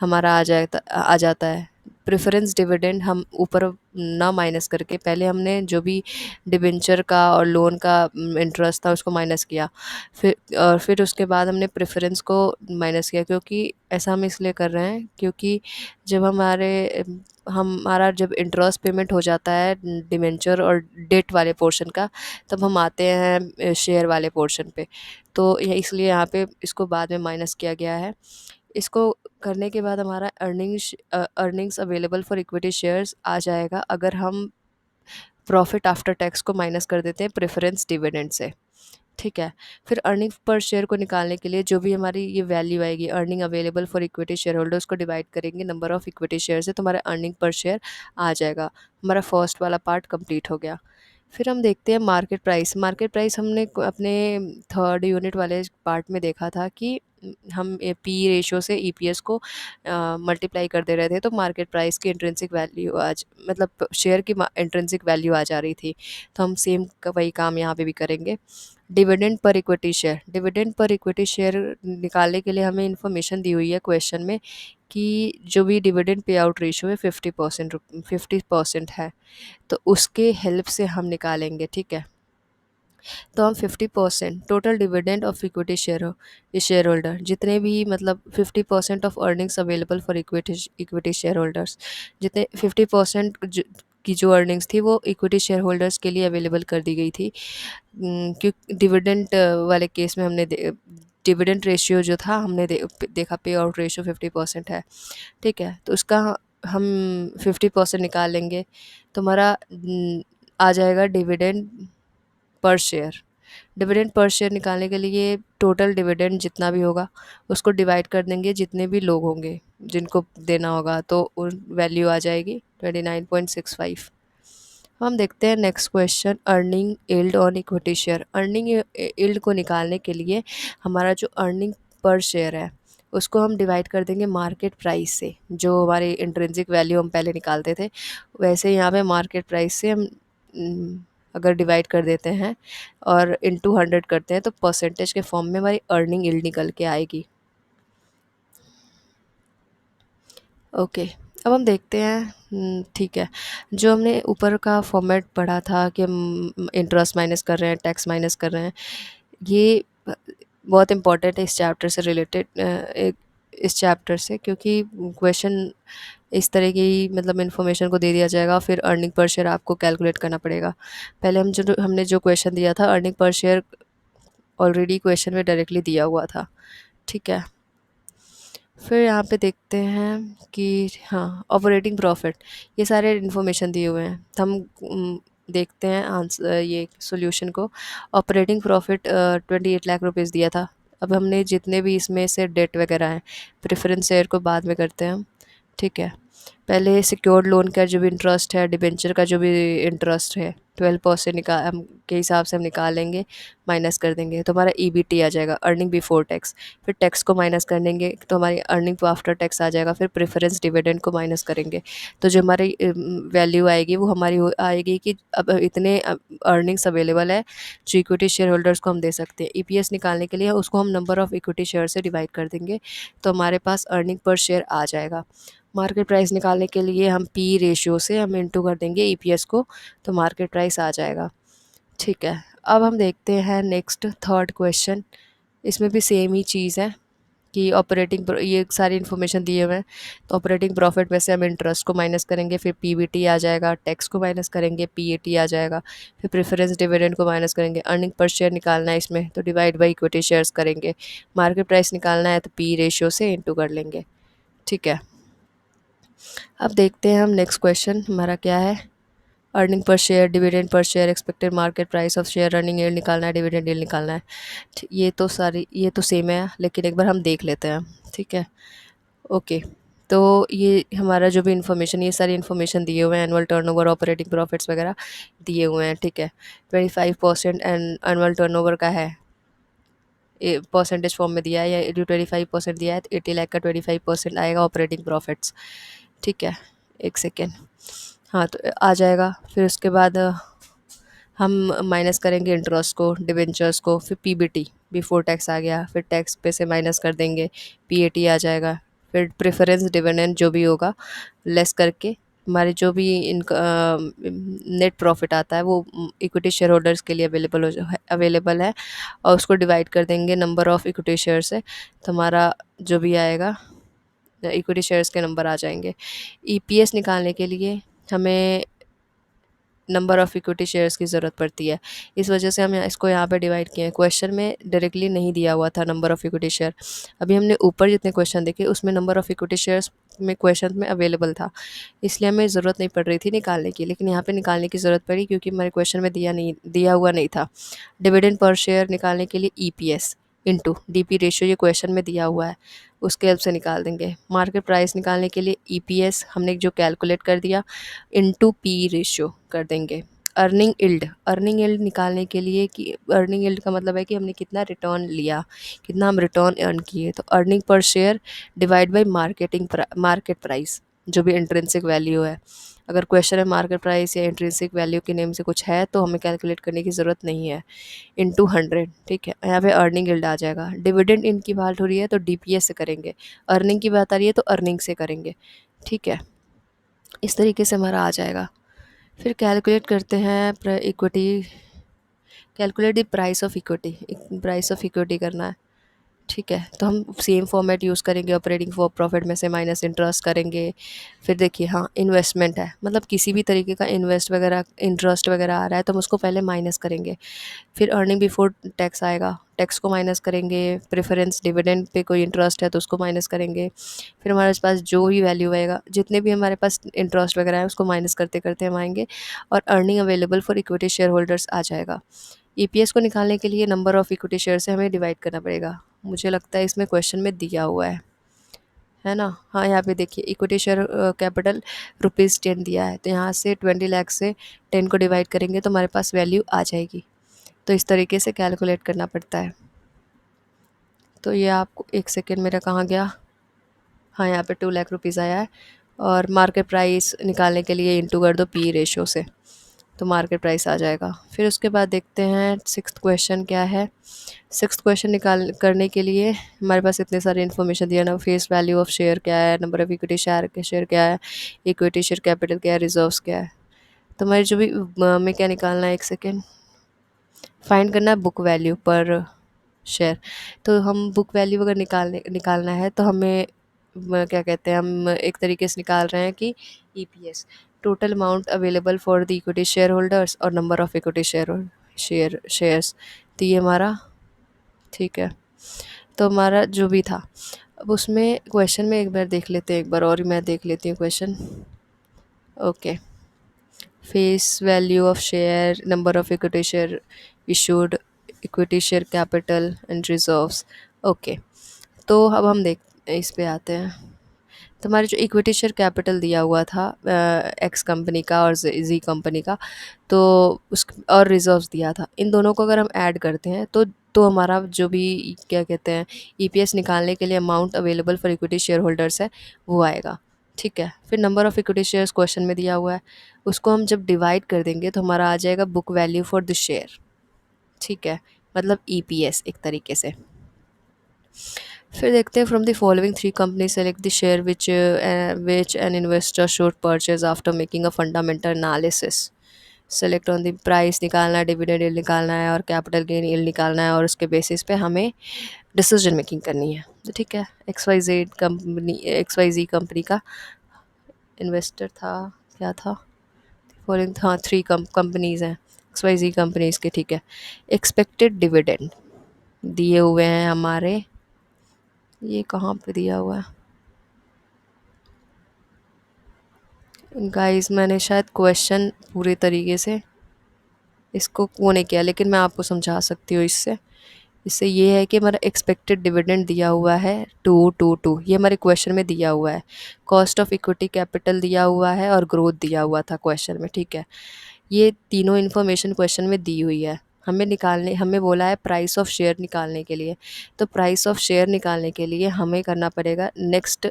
Speaker 1: हमारा आ जाता है। प्रेफरेंस डिविडेंड हम ऊपर ना माइनस करके पहले हमने जो भी डिबेंचर का और लोन का इंटरेस्ट था उसको माइनस किया, फिर उसके बाद हमने प्रेफरेंस को माइनस किया, क्योंकि ऐसा हम इसलिए कर रहे हैं क्योंकि जब हमारा जब इंटरेस्ट पेमेंट हो जाता है डिबेंचर और डेट वाले पोर्शन का, तब हम आते हैं शेयर वाले पोर्शन पे। तो ये इसलिए यहाँ पे इसको बाद में माइनस किया गया है। इसको करने के बाद हमारा earnings available for equity shares आ जाएगा, अगर हम प्रॉफिट आफ्टर टैक्स को माइनस कर देते हैं प्रेफरेंस डिविडेंड से। ठीक है। फिर अर्निंग पर शेयर को निकालने के लिए जो भी हमारी ये वैल्यू आएगी, earning available for equity share holders को डिवाइड करेंगे नंबर ऑफ इक्विटी शेयर से, तो हमारा अर्निंग पर शेयर आ जाएगा। हमारा फर्स्ट वाला पार्ट कंप्लीट हो गया। फिर हम देखते हैं मार्केट प्राइस। मार्केट प्राइस हमने अपने थर्ड यूनिट वाले पार्ट में देखा था कि हम पी रेशियो से ईपीएस को मल्टीप्लाई कर दे रहे थे, तो मार्केट प्राइस की इंट्रिंसिक वैल्यू आज मतलब शेयर की इंट्रिंसिक वैल्यू आ जा रही थी। तो हम सेम वही काम यहाँ पे भी करेंगे। Dividend per equity share. Dividend per equity share निकालने के लिए हमें इन्फॉर्मेशन दी हुई है क्वेश्चन में कि जो भी डिविडेंड पे आउट रेशियो है 50% है, तो उसके हेल्प से हम निकालेंगे। ठीक है। तो हम 50% total dividend of equity share holder, जितने भी मतलब 50% of earnings available for equity share holders, जितने 50% की जो अर्निंग्स थी वो इक्विटी शेयर होल्डर्स के लिए अवेलेबल कर दी गई थी। क्योंकि डिविडेंड वाले केस में हमने डिविडेंड रेशियो जो था हमने देखा पे आउट रेशियो 50% है। ठीक है। तो उसका हम 50% निकाल लेंगे, तो हमारा आ जाएगा dividend per share. Dividend per share निकालने के लिए टोटल डिविडेंड जितना भी होगा उसको डिवाइड कर देंगे जितने भी लोग होंगे जिनको देना होगा, तो उन वैल्यू आ जाएगी 29.65। हम देखते हैं next question, earning yield on equity share. Earning yield को निकालने के लिए हमारा जो अर्निंग पर शेयर है उसको हम डिवाइड कर देंगे मार्केट प्राइस से। जो हमारी इंट्रिंसिक वैल्यू हम पहले निकालते थे, वैसे यहाँ पे मार्केट प्राइस से हम अगर डिवाइड कर देते हैं और इनटू 100 करते हैं तो परसेंटेज के फॉर्म में हमारी अर्निंग यील्ड निकल के आएगी। ओके। अब हम देखते हैं ठीक है, जो हमने ऊपर का फॉर्मेट पढ़ा था कि हम इंटरेस्ट माइनस कर रहे हैं, टैक्स माइनस कर रहे हैं, ये बहुत इंपॉर्टेंट है इस चैप्टर से रिलेटेड, इस चैप्टर से, क्योंकि क्वेश्चन इस तरह की मतलब इन्फॉर्मेशन को दे दिया जाएगा, फिर अर्निंग पर शेयर आपको कैलकुलेट करना पड़ेगा। पहले हमने जो क्वेश्चन दिया था earning per share already question में डायरेक्टली दिया हुआ था। ठीक है। फिर यहाँ पे देखते हैं कि हाँ ऑपरेटिंग प्रॉफिट, ये सारे इन्फॉर्मेशन दिए हुए हैं। हम देखते हैं आंसर ये सॉल्यूशन को। ऑपरेटिंग प्रॉफिट 28 लाख रुपीज़ दिया था। अब हमने जितने भी इसमें से डेट वगैरह हैं, प्रेफरेंस शेयर को बाद में करते हैं हम। ठीक है। पहले सिक्योर्ड लोन का जो भी इंटरेस्ट है, डिबेंचर का जो भी इंटरेस्ट है, 12% निकाल हम के हिसाब से हम निकालेंगे, माइनस कर देंगे, तो हमारा ईबीटी आ जाएगा, अर्निंग बिफोर टैक्स। फिर टैक्स को माइनस कर देंगे तो हमारी अर्निंग आफ्टर टैक्स आ जाएगा। फिर प्रेफरेंस डिविडेंड को माइनस करेंगे, तो जो हमारी वैल्यू आएगी वो हमारी आएगी कि अब इतने अर्निंग्स अवेलेबल है जो इक्विटी शेयर होल्डर्स को हम दे सकते हैं। ईपीएस निकालने के लिए उसको हम नंबर ऑफ इक्विटी शेयर से डिवाइड कर देंगे, तो हमारे पास अर्निंग पर शेयर आ जाएगा। मार्केट प्राइस निकालने के लिए हम पी रेशियो से हम इंटू कर देंगे ईपीएस को, तो मार्केट प्राइस आ जाएगा। ठीक है। अब हम देखते हैं नेक्स्ट थर्ड क्वेश्चन। इसमें भी सेम ही चीज़ है कि ये सारी इन्फॉर्मेशन दिए हुए हैं, तो ऑपरेटिंग प्रॉफिट में से हम इंटरेस्ट को माइनस करेंगे, फिर पीबीटी आ जाएगा, टैक्स को माइनस करेंगे, पीएटी आ जाएगा, फिर प्रेफरेंस डिविडेंड को माइनस करेंगे। अर्निंग पर शेयर निकालना है इसमें, तो डिवाइड बाई इक्विटी शेयर्स करेंगे। मार्केट प्राइस निकालना है तो पी रेशियो से इंटू कर लेंगे। ठीक है। अब देखते हैं हम नेक्स्ट क्वेश्चन हमारा क्या है। Earning per share, dividend per share, expected market price of share, earning yield निकालना है, डिविडेंड यील्ड निकालना है। ये तो सेम है, लेकिन एक बार हम देख लेते हैं। ठीक है। ओके। तो ये हमारा जो भी इन्फॉर्मेशन, ये सारी इन्फॉर्मेशन दिए हुए हैं, एनुअल टर्नओवर, ऑपरेटिंग प्रॉफिट्स वगैरह दिए हुए हैं। ठीक है। 25% एंड एनुअल टर्नओवर का है, परसेंटेज फॉर्म में दिया है, या 25% दिया है, तो 80 लाख का 25% आएगा ऑपरेटिंग प्रॉफिट्स। ठीक है। एक सेकेंड। हाँ, तो आ जाएगा। फिर उसके बाद हम माइनस करेंगे इंटरेस्ट को, डिबेंचर्स को, फिर पीबीटी बिफोर टैक्स आ गया, फिर टैक्स पे से माइनस कर देंगे, पीएटी आ जाएगा, फिर प्रेफरेंस डिविडेंड जो भी होगा लेस करके हमारे जो भी इनका नेट प्रॉफिट आता है वो इक्विटी शेयर होल्डर्स के लिए अवेलेबल है, और उसको डिवाइड कर देंगे नंबर ऑफ़ इक्विटी शेयर से, तो हमारा जो भी आएगा इक्विटी शेयर्स के नंबर आ जाएंगे। ईपीएस निकालने के लिए हमें नंबर ऑफ़ इक्विटी शेयर्स की ज़रूरत पड़ती है, इस वजह से हम इसको यहाँ पे डिवाइड किए हैं। क्वेश्चन में डायरेक्टली नहीं दिया हुआ था नंबर ऑफ़ इक्विटी शेयर, अभी हमने ऊपर जितने क्वेश्चन देखे उसमें नंबर ऑफ़ इक्विटी शेयर्स में क्वेश्चन में अवेलेबल था, इसलिए हमें ज़रूरत नहीं पड़ रही थी निकालने की, लेकिन यहाँ पे निकालने की ज़रूरत पड़ी क्योंकि हमारे क्वेश्चन में दिया हुआ नहीं था। डिविडेंड पर शेयर निकालने के लिए ईपीएस इंटू डीपी रेशियो ये क्वेश्चन में दिया हुआ है, उसके हेल्प से निकाल देंगे। मार्केट प्राइस निकालने के लिए ईपीएस हमने जो कैलकुलेट कर दिया इनटू पी रेशियो कर देंगे। अर्निंग यील्ड निकालने के लिए कि अर्निंग यील्ड का मतलब है कि हमने कितना रिटर्न लिया, कितना हम रिटर्न अर्न किए, तो earning per share divide by market price जो भी इंट्रिंसिक वैल्यू है। अगर क्वेश्चन है मार्केट प्राइस या इंट्रिंसिक वैल्यू के नेम से कुछ है तो हमें कैलकुलेट करने की ज़रूरत नहीं है, इनटू 100। ठीक है, यहाँ पे अर्निंग यील्ड आ जाएगा। डिविडेंड इनकी बात हो रही है तो डीपीएस से करेंगे, अर्निंग की बात आ रही है तो अर्निंग से करेंगे। ठीक है, इस तरीके से हमारा आ जाएगा। फिर कैलकुलेट करते हैं equity, calculate the price of equity, price of equity करना है। ठीक है, तो हम सेम फॉर्मेट यूज़ करेंगे, ऑपरेटिंग फॉर प्रॉफिट में से माइनस इंटरेस्ट करेंगे। फिर देखिए हाँ इन्वेस्टमेंट है, मतलब किसी भी तरीके का इन्वेस्ट वगैरह इंटरेस्ट वगैरह आ रहा है तो हम उसको पहले माइनस करेंगे। फिर अर्निंग बिफोर टैक्स आएगा, टैक्स को माइनस करेंगे। प्रेफरेंस डिविडेंड पे कोई इंटरेस्ट है तो उसको माइनस करेंगे। फिर हमारे पास जो भी वैल्यू आएगा, जितने भी हमारे पास इंटरेस्ट वगैरह है उसको माइनस करते करते हम आएंगे, और earning available for equity share holders आ जाएगा। ईपीएस को निकालने के लिए नंबर ऑफ़ इक्विटी शेयर से हमें डिवाइड करना पड़ेगा, मुझे लगता है इसमें क्वेश्चन में दिया हुआ है ना। हाँ यहाँ पे देखिए इक्विटी शेयर कैपिटल ₹10 दिया है, तो यहाँ से 20 लाख से 10 को डिवाइड करेंगे तो हमारे पास वैल्यू आ जाएगी। तो इस तरीके से कैलकुलेट करना पड़ता है। तो ये आपको एक सेकेंड मेरा कहाँ गया, हाँ यहाँ पे 2 लाख रुपीज़ आया है, और मार्केट प्राइस निकालने के लिए इंटू कर दो पी रेशो से, तो मार्केट प्राइस आ जाएगा। फिर उसके बाद देखते हैं सिक्स्थ क्वेश्चन क्या है। सिक्स्थ क्वेश्चन निकाल करने के लिए हमारे पास इतने सारे इन्फॉर्मेशन दिया ना, फेस वैल्यू ऑफ शेयर क्या है, नंबर ऑफ इक्विटी शेयर क्या है, इक्विटी शेयर कैपिटल क्या है, रिजर्व्स क्या है। तो हमारी जो भी हमें क्या निकालना है, एक सेकेंड, फाइंड करना है बुक वैल्यू पर शेयर। तो हम बुक वैल्यू अगर निकालना है तो हमें क्या कहते हैं, हम एक तरीके से निकाल रहे हैं कि EPS total amount available for the equity share holders और नंबर ऑफ इक्विटी शेयर्स, तो ये हमारा ठीक है। तो हमारा जो भी था, अब उसमें क्वेश्चन में एक बार देख लेते हैं, एक बार और मैं देख लेती हूँ question. Okay, face value of share, number of equity share issued, equity share capital and reserves. Okay, तो अब हम देख इस पे आते हैं। तो हमारे जो इक्विटी शेयर कैपिटल दिया हुआ था एक्स कंपनी का और जी कंपनी का, तो उस और रिजर्व्स दिया था, इन दोनों को अगर हम ऐड करते हैं तो हमारा जो भी क्या कहते हैं ईपीएस निकालने के लिए amount available for equity share holders है वो आएगा। ठीक है, फिर number of equity shares question में दिया हुआ है, उसको हम जब डिवाइड कर देंगे तो हमारा आ जाएगा book value for the share. ठीक है, मतलब ईपीएस एक तरीके से। फिर देखते हैं from the following three company select the share which an investor should purchase after making a fundamental analysis. Select on the price निकालना है, डिविडेंड यील्ड निकालना है और कैपिटल गेन यील्ड निकालना है, और उसके बेसिस पे हमें डिसीजन मेकिंग करनी है। तो ठीक है, एक्स वाई जी कंपनी का इन्वेस्टर था, क्या था फॉलोइंग, हाँ थ्री कंपनीज़ हैं एक्स वाई जी कंपनीज़ के। ठीक है, एक्सपेक्टेड डिविडेंड दिए हुए हैं हमारे, ये कहाँ पे दिया हुआ है गाइस, मैंने शायद क्वेश्चन पूरे तरीके से इसको वो नहीं किया, लेकिन मैं आपको समझा सकती हूँ इससे। इससे ये है कि हमारा एक्सपेक्टेड डिविडेंड दिया हुआ है 222, ये हमारे क्वेश्चन में दिया हुआ है। कॉस्ट ऑफ इक्विटी कैपिटल दिया हुआ है और ग्रोथ दिया हुआ था क्वेश्चन में। ठीक है, ये तीनों इन्फॉर्मेशन क्वेश्चन में दी हुई है। हमें बोला है प्राइस ऑफ शेयर निकालने के लिए। तो प्राइस ऑफ शेयर निकालने के लिए हमें करना पड़ेगा नेक्स्ट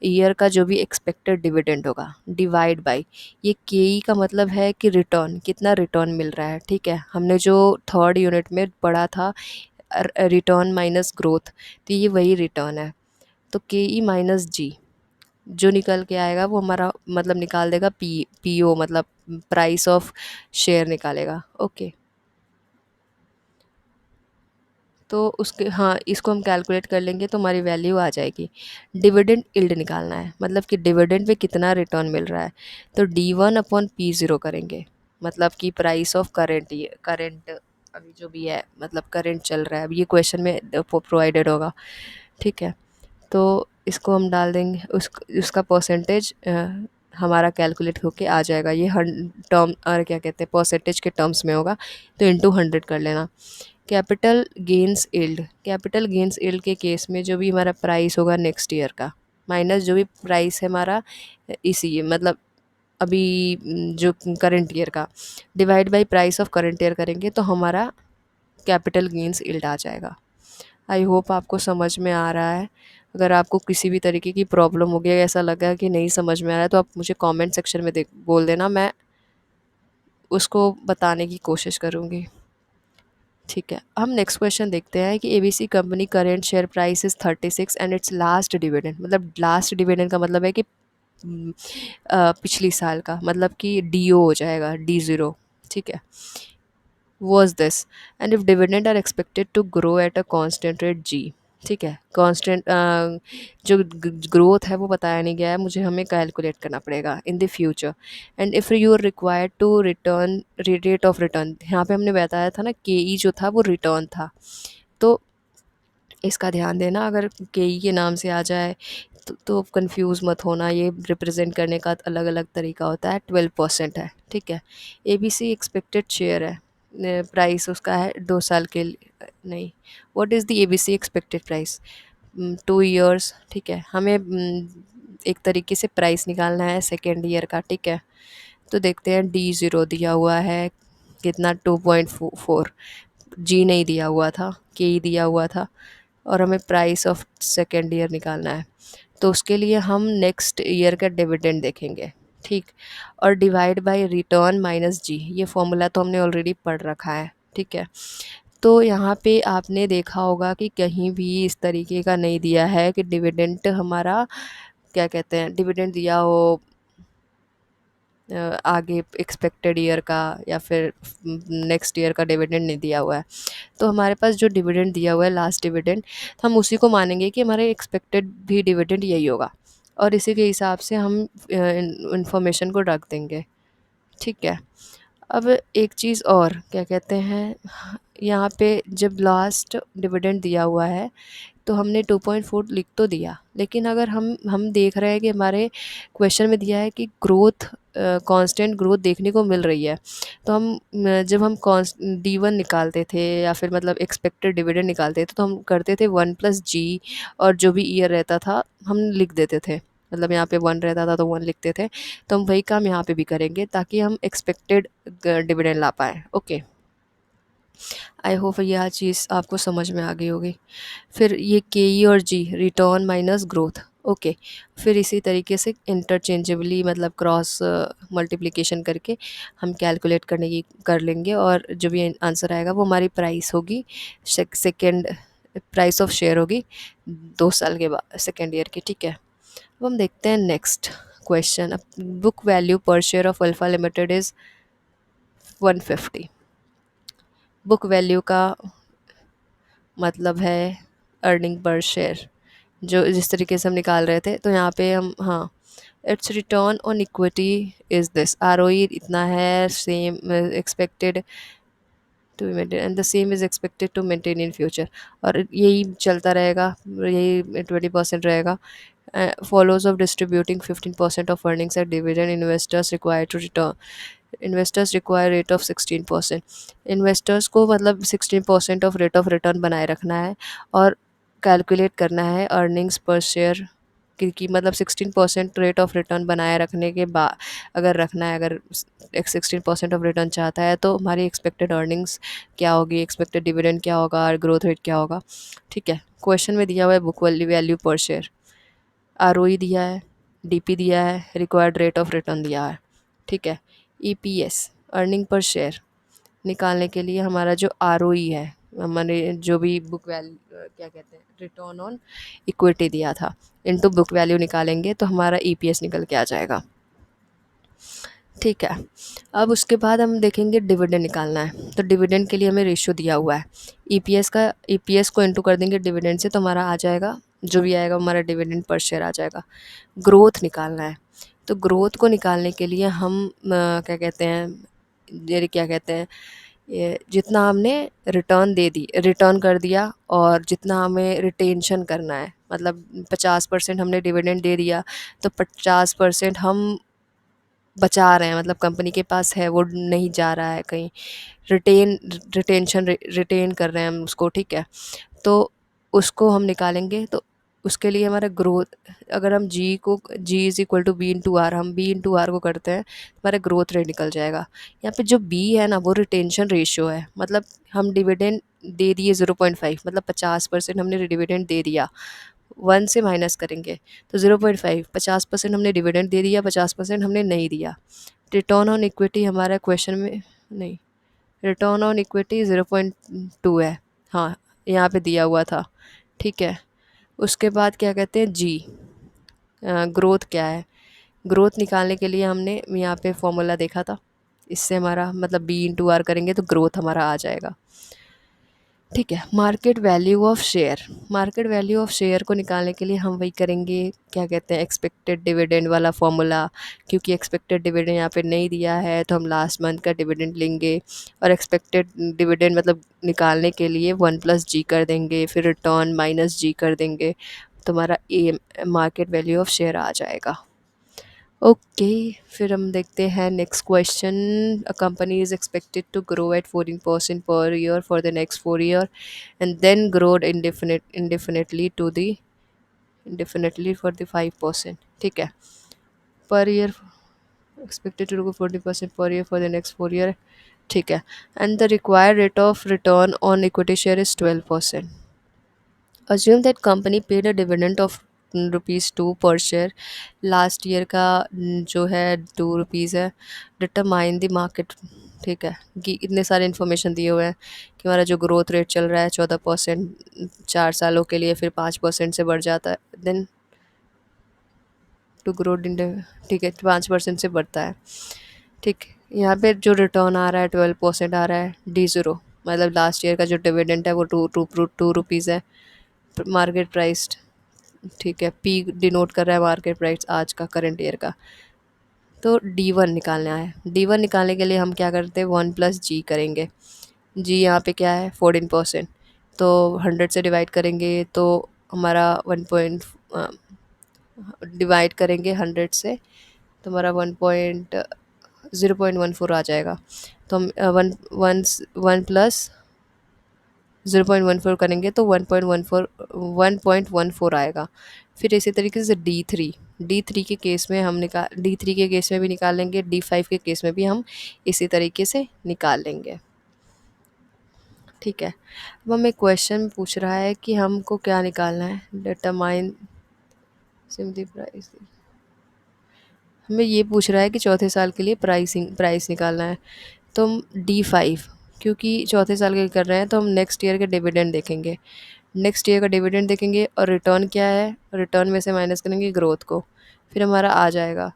Speaker 1: ईयर का जो भी एक्सपेक्टेड डिविडेंड होगा डिवाइड बाय ये के ई का मतलब है कि रिटर्न, कितना रिटर्न मिल रहा है। ठीक है, हमने जो थर्ड यूनिट में पढ़ा था रिटर्न माइनस ग्रोथ, तो ये वही रिटर्न है। तो के ई माइनस जी जो निकल के आएगा वो हमारा मतलब निकाल देगा पी ओ, मतलब प्राइस ऑफ शेयर निकालेगा। ओके, तो उसके हाँ इसको हम कैलकुलेट कर लेंगे तो हमारी वैल्यू आ जाएगी। डिविडेंड इल्ड निकालना है, मतलब कि डिविडेंड पे कितना रिटर्न मिल रहा है। तो D one upon P zero करेंगे, मतलब कि प्राइस ऑफ करेंट, ये करेंट अभी जो भी है मतलब करेंट चल रहा है, अब ये क्वेश्चन में प्रोवाइडेड होगा। ठीक है, तो इसको हम डाल देंगे, उसका परसेंटेज हमारा कैलकुलेट होके आ जाएगा। ये टर्म और क्या कहते हैं परसेंटेज के टर्म्स में होगा, तो इंटू 100 कर लेना। कैपिटल गेंस इल्ड के केस में जो भी हमारा प्राइस होगा नेक्स्ट ईयर का माइनस जो भी प्राइस है हमारा इसी मतलब अभी जो करंट ईयर का divide by price of current year करेंगे तो हमारा कैपिटल गेंस इल्ड आ जाएगा। आई होप आपको समझ में आ रहा है। अगर आपको किसी भी तरीके की प्रॉब्लम हो गया, ऐसा लगा कि नहीं समझ में आ रहा है, तो आप मुझे कमेंट सेक्शन में बोल देना, मैं उसको बताने की कोशिश करूँगी। ठीक है, हम नेक्स्ट क्वेश्चन देखते हैं कि ABC company current share price is 36 and it's last dividend, मतलब लास्ट डिविडेंड का मतलब है कि पिछली साल का, मतलब कि डी ओ हो जाएगा डी ज़ीरो। ठीक है, was this and if dividend are expected to grow at a constant rate g। ठीक है, कांस्टेंट जो ग्रोथ है वो बताया नहीं गया है, मुझे हमें कैलकुलेट करना पड़ेगा in the future. And if you are required to return rate of return, यहाँ पे हमने बताया था ना के ई जो था वो रिटर्न था, तो इसका ध्यान देना अगर के ई के नाम से आ जाए तो कंफ्यूज मत होना, ये रिप्रेजेंट करने का अलग अलग तरीका होता है। 12% है। ठीक है, A B C expected share है, प्राइस उसका है 2 साल के नहीं, what is the A B C expected price 2 years. ठीक है, हमें एक तरीके से प्राइस निकालना है सेकेंड ईयर का। ठीक है, तो देखते हैं डी ज़ीरो दिया हुआ है कितना 2.4, जी नहीं दिया हुआ था, के ही दिया हुआ था, और हमें प्राइस ऑफ सेकेंड ईयर निकालना है। तो उसके लिए हम नेक्स्ट ईयर का डिविडेंड देखेंगे। ठीक, और डिवाइड बाय रिटर्न माइनस जी, ये फॉर्मूला तो हमने ऑलरेडी पढ़ रखा है। ठीक है, तो यहाँ पे आपने देखा होगा कि कहीं भी इस तरीके का नहीं दिया है कि डिविडेंड हमारा क्या कहते हैं डिविडेंड दिया हो आगे एक्सपेक्टेड ईयर का या फिर नेक्स्ट ईयर का डिविडेंड नहीं दिया हुआ है। तो हमारे पास जो डिविडेंड दिया हुआ है लास्ट डिविडेंड, तो हम उसी को मानेंगे कि हमारे एक्सपेक्टेड भी डिविडेंड यही होगा, और इसी के हिसाब से हम इंफॉर्मेशन को रख देंगे। ठीक है, अब एक चीज़ और क्या कहते हैं, यहाँ पे जब लास्ट डिविडेंड दिया हुआ है तो हमने 2.4 लिख तो दिया, लेकिन अगर हम देख रहे हैं कि हमारे क्वेश्चन में दिया है कि ग्रोथ कांस्टेंट ग्रोथ देखने को मिल रही है, तो हम जब हम डी वन निकालते थे या फिर मतलब एक्सपेक्टेड डिविडेंड निकालते थे तो हम करते थे 1+G, और जो भी ईयर रहता था हम लिख देते थे, मतलब यहाँ पे 1 रहता था तो 1 लिखते थे। तो हम वही काम यहाँ पे भी करेंगे ताकि हम एक्सपेक्टेड डिविडेंड ला पाएँ। ओके, आई होप यह चीज़ आपको समझ में आ गई होगी। फिर ये के ई और जी रिटर्न माइनस ग्रोथ। ओके, फिर इसी तरीके से इंटरचेंजेबली मतलब क्रॉस मल्टीप्लिकेशन करके हम कैलकुलेट करने की कर लेंगे, और जो भी आंसर आएगा वो हमारी प्राइस होगी, सेकेंड प्राइस ऑफ शेयर होगी 2 साल के बाद सेकेंड ईयर की। ठीक है, अब हम देखते हैं नेक्स्ट क्वेश्चन। बुक वैल्यू पर share of alpha limited is 150। Book value का मतलब है अर्निंग पर शेयर, जो जिस तरीके से हम निकाल रहे थे, तो यहाँ पे हम हाँ it's return on equity is this, R O E इतना है, same expected to maintain and the same is expected to maintain in future, और यही चलता रहेगा, यही 20% रहेगा। Follows of distributing 15% of earnings at dividend, investors require rate of 16%। Investors को मतलब 16% ऑफ रेट ऑफ रिटर्न बनाए रखना है, और कैलकुलेट करना है अर्निंग्स पर शेयर कि मतलब 16% रेट ऑफ रिटर्न बनाए रखने के बाद, अगर रखना है, अगर 16% ऑफ रिटर्न चाहता है तो हमारी एक्सपेक्टेड अर्निंग्स क्या होगी, एक्सपेक्टेड डिविडेंड क्या होगा और ग्रोथ रेट क्या होगा। ठीक है, क्वेश्चन में दिया हुआ है बुक वैल्यू वैल्यू पर शेयर, आरओई दिया है, डीपी दिया है, रिक्वायर्ड रेट ऑफ रिटर्न दिया है। ठीक है, ईपीएस अर्निंग पर शेयर निकालने के लिए हमारा जो आरओई है, हमारे जो भी बुक वैल्यू क्या कहते हैं, रिटर्न ऑन इक्विटी दिया था, इनटू बुक वैल्यू निकालेंगे तो हमारा ईपीएस निकल के आ जाएगा। ठीक है, अब उसके बाद हम देखेंगे डिविडेंड निकालना है, तो डिविडेंड के लिए हमें रेशियो दिया हुआ है, ईपीएस को इंटू कर देंगे डिविडेंड से तो हमारा आ जाएगा, जो भी आएगा हमारा डिविडेंड पर शेयर आ जाएगा। ग्रोथ निकालना है, तो ग्रोथ को निकालने के लिए हम क्या कहते हैं, ये क्या कहते हैं, ये जितना हमने रिटर्न कर दिया और जितना हमें रिटेंशन करना है, मतलब 50% हमने डिविडेंड दे दिया तो 50% हम बचा रहे हैं, मतलब कंपनी के पास है, वो नहीं जा रहा है कहीं, रिटेन रिटेंशन रिटेन कर रहे हैं हम उसको। ठीक है, तो उसको हम निकालेंगे, तो उसके लिए हमारा ग्रोथ, अगर हम G is equal to B into R, हम बी इंटू आर को करते हैं तो हमारा ग्रोथ रेट निकल जाएगा। यहाँ पे जो बी है ना वो रिटेंशन रेशियो है, मतलब हम डिविडेंड दे दिए 0.5, मतलब 50% हमने डिविडेंड दे दिया, 1 से माइनस करेंगे तो 0.5, 50% हमने डिविडेंड दे दिया, 50% हमने नहीं दिया। रिटर्न ऑन इक्विटी हमारा क्वेश्चन में नहीं, रिटर्न ऑन इक्विटी 0.2 है, हाँ यहाँ पे दिया हुआ था। ठीक है, उसके बाद क्या कहते हैं जी, ग्रोथ क्या है, ग्रोथ निकालने के लिए हमने यहाँ पे फॉर्मूला देखा था, इससे हमारा मतलब बी इंटू आर करेंगे तो ग्रोथ हमारा आ जाएगा। ठीक है, market value of share, market value of share को निकालने के लिए हम वही करेंगे, क्या कहते हैं, एक्सपेक्टेड डिविडेंड वाला फॉर्मूला, क्योंकि एक्सपेक्टेड डिविडेंड यहाँ पे नहीं दिया है तो हम लास्ट मंथ का डिविडेंड लेंगे, और एक्सपेक्टेड डिविडेंड मतलब निकालने के लिए 1+G कर देंगे, फिर रिटर्न -G कर देंगे, तो हमारा a market value of share आ जाएगा। ओके, फिर हम देखते हैं next question. A company is expected to grow at 14% per year for the next 4 year and then grow indefinitely for the 5%। ठीक है, per year expected to grow 40% per year for the next 4 year. ठीक है, and the required rate of return on equity share is 12%। assume that company paid a dividend of ₹2 per share, last year का जो है ₹2 है, determine the market. ठीक है, कि इतने सारे इन्फॉर्मेशन दिए हुए हैं कि हमारा जो ग्रोथ रेट चल रहा है 14% 4 सालों के लिए, फिर 5% से बढ़ जाता है, देन टू ग्रो इन, ठीक है 5% से बढ़ता है। ठीक, यहाँ पे जो रिटर्न आ रहा है 12% आ रहा है, D0 मतलब लास्ट ईयर का जो डिविडेंड है वो टू रुपीज़ है, मार्केट प्राइस्ड। ठीक है, पी डिनोट कर रहा है मार्केट प्राइस आज का, करंट ईयर का। तो D1 निकालना है, D1 निकालने के लिए हम क्या करते हैं, 1+G करेंगे। जी यहाँ पे क्या है 14%, तो 100 से डिवाइड करेंगे तो हमारा 100 से तो हमारा 0.14 आ जाएगा। तो हम 0.14 करेंगे तो 1.14 आएगा। फिर इसी तरीके से डी थ्री के केस में हम D3 के केस में भी निकाल लेंगे, D5 के केस में भी हम इसी तरीके से निकाल लेंगे। ठीक है, अब हमें क्वेश्चन पूछ रहा है कि हमको क्या निकालना है, डिटरमाइन सिम्पली प्राइस, हमें ये पूछ रहा है कि चौथे साल के लिए प्राइस निकालना है। तो हम D5, क्योंकि चौथे साल के कर रहे हैं तो हम नेक्स्ट ईयर के डिविडेंड देखेंगे, नेक्स्ट ईयर का डिविडेंड देखेंगे और रिटर्न क्या है, रिटर्न में से माइनस करेंगे ग्रोथ को, फिर हमारा आ जाएगा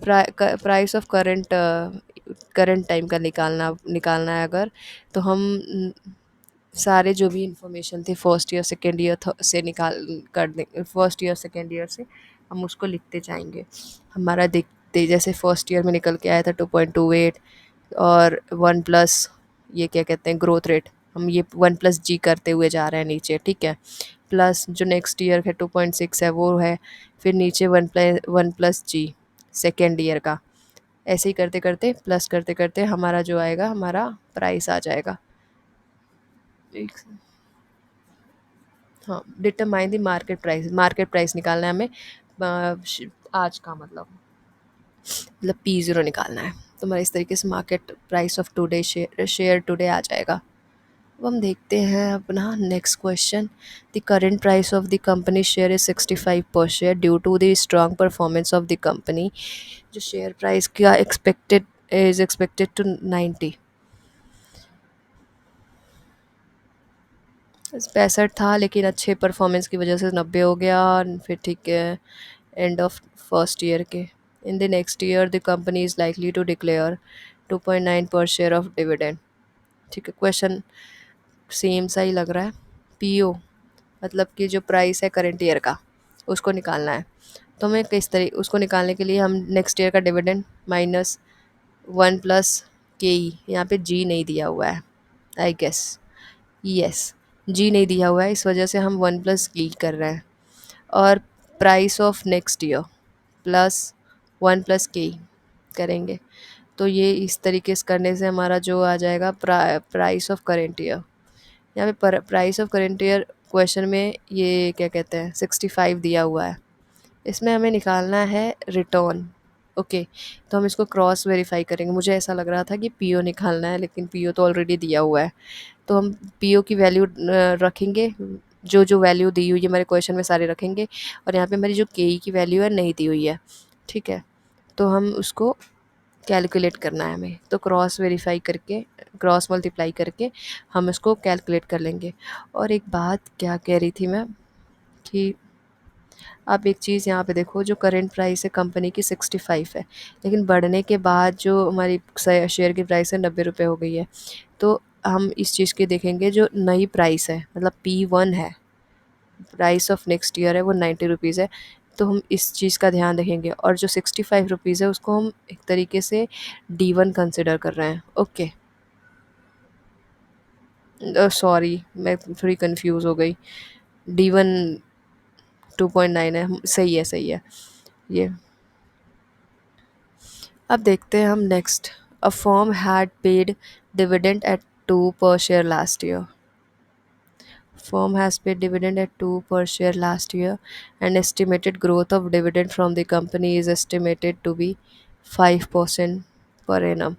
Speaker 1: प्राइस ऑफ करंट टाइम का निकालना है अगर, तो हम सारे जो भी इंफॉर्मेशन थी फर्स्ट ईयर सेकेंड ईयर से निकाल कर दें, फर्स्ट ईयर सेकेंड ईयर से हम उसको लिखते जाएंगे। हमारा देखते जैसे फर्स्ट ईयर में निकल के आया था 2.28, और 1+ ये क्या कहते हैं ग्रोथ रेट, हम ये 1+G करते हुए जा रहे हैं नीचे। ठीक है, प्लस जो नेक्स्ट ईयर है 2.6 है वो है, फिर नीचे 1+G सेकेंड ईयर का, ऐसे ही करते करते प्लस करते करते हमारा जो आएगा हमारा प्राइस आ जाएगा। एक हाँ, डिटरमाइन द मार्केट प्राइस निकालना है हमें, आज का मतलब P0 निकालना है। तो हमारा इस तरीके से market price of today share today आ जाएगा। अब हम देखते हैं अपना next question. The current price of the company share is 65 per share due to the strong performance of the company. जो शेयर प्राइस का एक्सपेक्टेड टू 90, 65 था, लेकिन अच्छे परफॉर्मेंस की वजह से 90 हो गया। फिर ठीक है, एंड ऑफ फर्स्ट ईयर के। In the next year the company is likely to declare 2.9 per share of dividend. ठीक है, क्वेश्चन सेम सा ही लग रहा है। पीओ मतलब कि जो प्राइस है करंट ईयर का, उसको निकालना है। तो हमें किस तरीके उसको निकालने के लिए हम नेक्स्ट ईयर का डिविडेंड माइनस 1 + KE, यहाँ पे जी नहीं दिया हुआ है आई गेस, यस, जी नहीं दिया हुआ है, इस वजह से हम 1 + E कर रहे हैं। और price of next year plus 1 + K करेंगे। तो ये इस तरीके से करने से हमारा जो आ जाएगा प्राइस ऑफ करेंट ईयर। यहाँ पे price of current year question में ये क्या कहते हैं 65 दिया हुआ है। इसमें हमें निकालना है रिटर्न। ओके, तो हम इसको क्रॉस वेरीफाई करेंगे। मुझे ऐसा लग रहा था कि पीओ निकालना है, लेकिन पीओ तो ऑलरेडी दिया हुआ है। तो हम पीओ की वैल्यू रखेंगे, जो जो वैल्यू दी हुई है हमारे क्वेश्चन में सारे रखेंगे। और यहाँ पे हमारी जो के की वैल्यू है नहीं दी हुई है, ठीक है। तो हम उसको कैलकुलेट करना है हमें, तो क्रॉस वेरीफाई करके, क्रॉस मल्टीप्लाई करके हम इसको कैलकुलेट कर लेंगे। और एक बात क्या कह रही थी मैं, कि आप एक चीज़ यहाँ पे देखो, जो करंट प्राइस है कंपनी की 65 है, लेकिन बढ़ने के बाद जो हमारी शेयर की प्राइस है 90 रुपये हो गई है। तो हम इस चीज़ की देखेंगे, जो नई प्राइस है मतलब P1 है, प्राइस ऑफ नेक्स्ट ईयर है, वो 90 रुपीज़ है। तो हम इस चीज़ का ध्यान रखेंगे, और जो 65 रुपीज़ है उसको हम एक तरीके से D1 कंसिडर कर रहे हैं। ओके, सॉरी मैं थोड़ी कंफ्यूज हो गई। D1 2.9 है, सही है, सही है ये। अब देखते हैं हम next. A firm had paid dividend at 2 per share last year. Firm has paid dividend at 2 per share last year, and estimated growth of dividend from the company is estimated to be 5% per annum.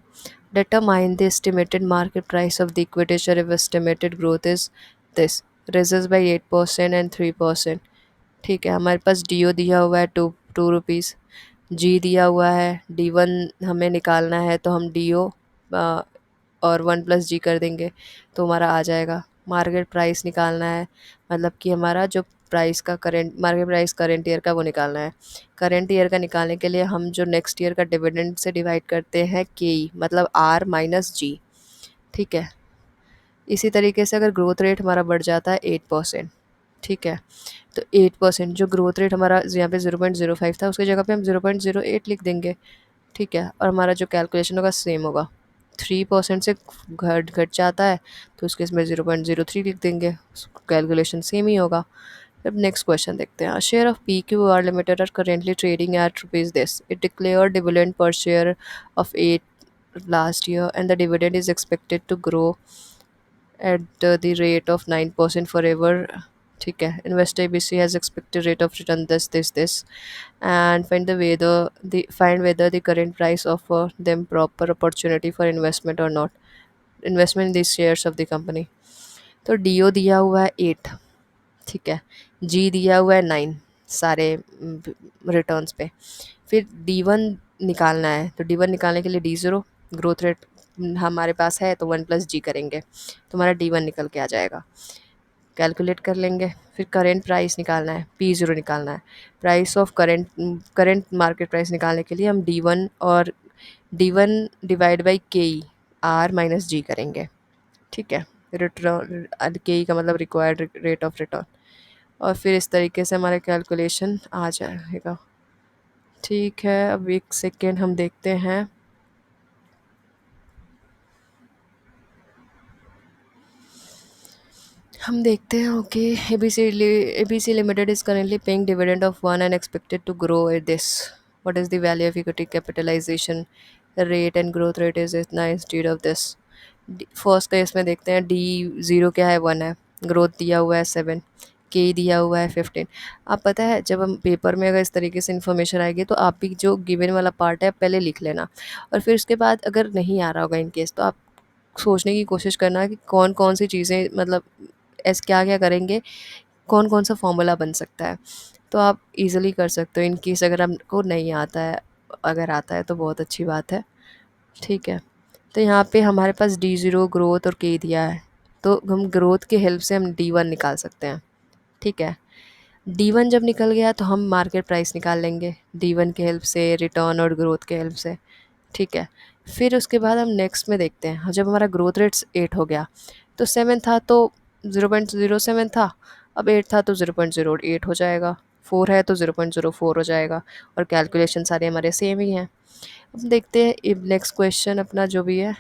Speaker 1: Determine the estimated market price of the equity share if estimated growth is this, raises by 8% and 3%। ठीक है, हमारे पास do दिया हुआ है 2 rupees, जी दिया हुआ है, D1 हमें निकालना है, तो हम डीओ और 1 + G कर देंगे, तो हमारा आ जाएगा। मार्केट प्राइस निकालना है, मतलब कि हमारा जो प्राइस का current market price current year का वो निकालना है। करेंट ईयर का निकालने के लिए हम जो नेक्स्ट ईयर का डिविडेंड से डिवाइड करते हैं के, मतलब R - G। ठीक है, इसी तरीके से अगर ग्रोथ रेट हमारा बढ़ जाता है 8%, ठीक है, तो 8% जो ग्रोथ रेट हमारा यहाँ पे 0.05 था, उसकी जगह पे हम 0.08 लिख देंगे। ठीक है, और हमारा जो कैलकुलेशन होगा सेम होगा। 3% से घट घट जाता है, तो उसके इसमें 0.03 लिख देंगे, कैलकुलेशन सेम ही होगा। अब नेक्स्ट क्वेश्चन देखते हैं। Share of PQR limited are currently trading at rupees this, it declare dividend per share of 8 last year, and the dividend is expected to grow at the rate of 9% forever। ठीक है, investor ABC has expected rate of return this and find whether the current price offer them proper opportunity for investment or not, investment in these shares of the company। तो do दिया हुआ है 8, ठीक है, जी दिया हुआ है 9 सारे रिटर्न्स पे। फिर D1 निकालना है, तो D1 निकालने के लिए D0 ग्रोथ रेट हमारे पास है, तो 1 + G करेंगे, तो हमारा D1 निकल के आ जाएगा। कैलकुलेट कर लेंगे। फिर करेंट प्राइस निकालना है, P0 निकालना है। Price of current market price निकालने के लिए हम D1 और D1 divide by KE, R - G करेंगे। ठीक है, रिटर्न KE का मतलब रिक्वायर्ड रेट ऑफ रिटर्न। और फिर इस तरीके से हमारा कैलकुलेशन आ जाएगा। ठीक है, अब एक सेकेंड हम देखते हैं। हम देखते हैं। Okay, ABC limited is currently paying dividend of 1 and expected to grow at this. What is the value of equity capitalization rate and growth rate is इतना instead of this. First case में देखते हैं, D0 क्या है, 1 है, growth दिया हुआ है 7, के दिया हुआ है 15। आप पता है जब हम पेपर में अगर इस तरीके से इन्फॉर्मेशन आएगी तो आप भी जो गिवन वाला पार्ट है आप पहले लिख लेना, और फिर उसके बाद अगर नहीं आ रहा होगा इन केस तो आप सोचने की कोशिश करना कि कौन कौन सी चीज़ें मतलब ऐसे क्या क्या करेंगे, कौन कौन सा फॉर्मूला बन सकता है, तो आप इजीली कर सकते हो। इन केस अगर आपको नहीं आता है, अगर आता है तो बहुत अच्छी बात है। ठीक है, तो यहाँ पे हमारे पास D0 ग्रोथ और के दिया है, तो हम ग्रोथ के हेल्प से हम D1 निकाल सकते हैं। ठीक है, D1 जब निकल गया तो हम मार्केट प्राइस निकाल लेंगे D1 के हेल्प से, रिटर्न और ग्रोथ के हेल्प से। ठीक है, फिर उसके बाद हम नेक्स्ट में देखते हैं। हाँ, जब हमारा ग्रोथ रेट्स 8 हो गया तो 7 था तो 0.07 था, अब 8 था तो 0.08 हो जाएगा, 4 है तो 0.04 हो जाएगा, और कैलकुलेशन सारे हमारे सेम ही हैं। अब देखते हैं नेक्स्ट क्वेश्चन अपना जो भी है।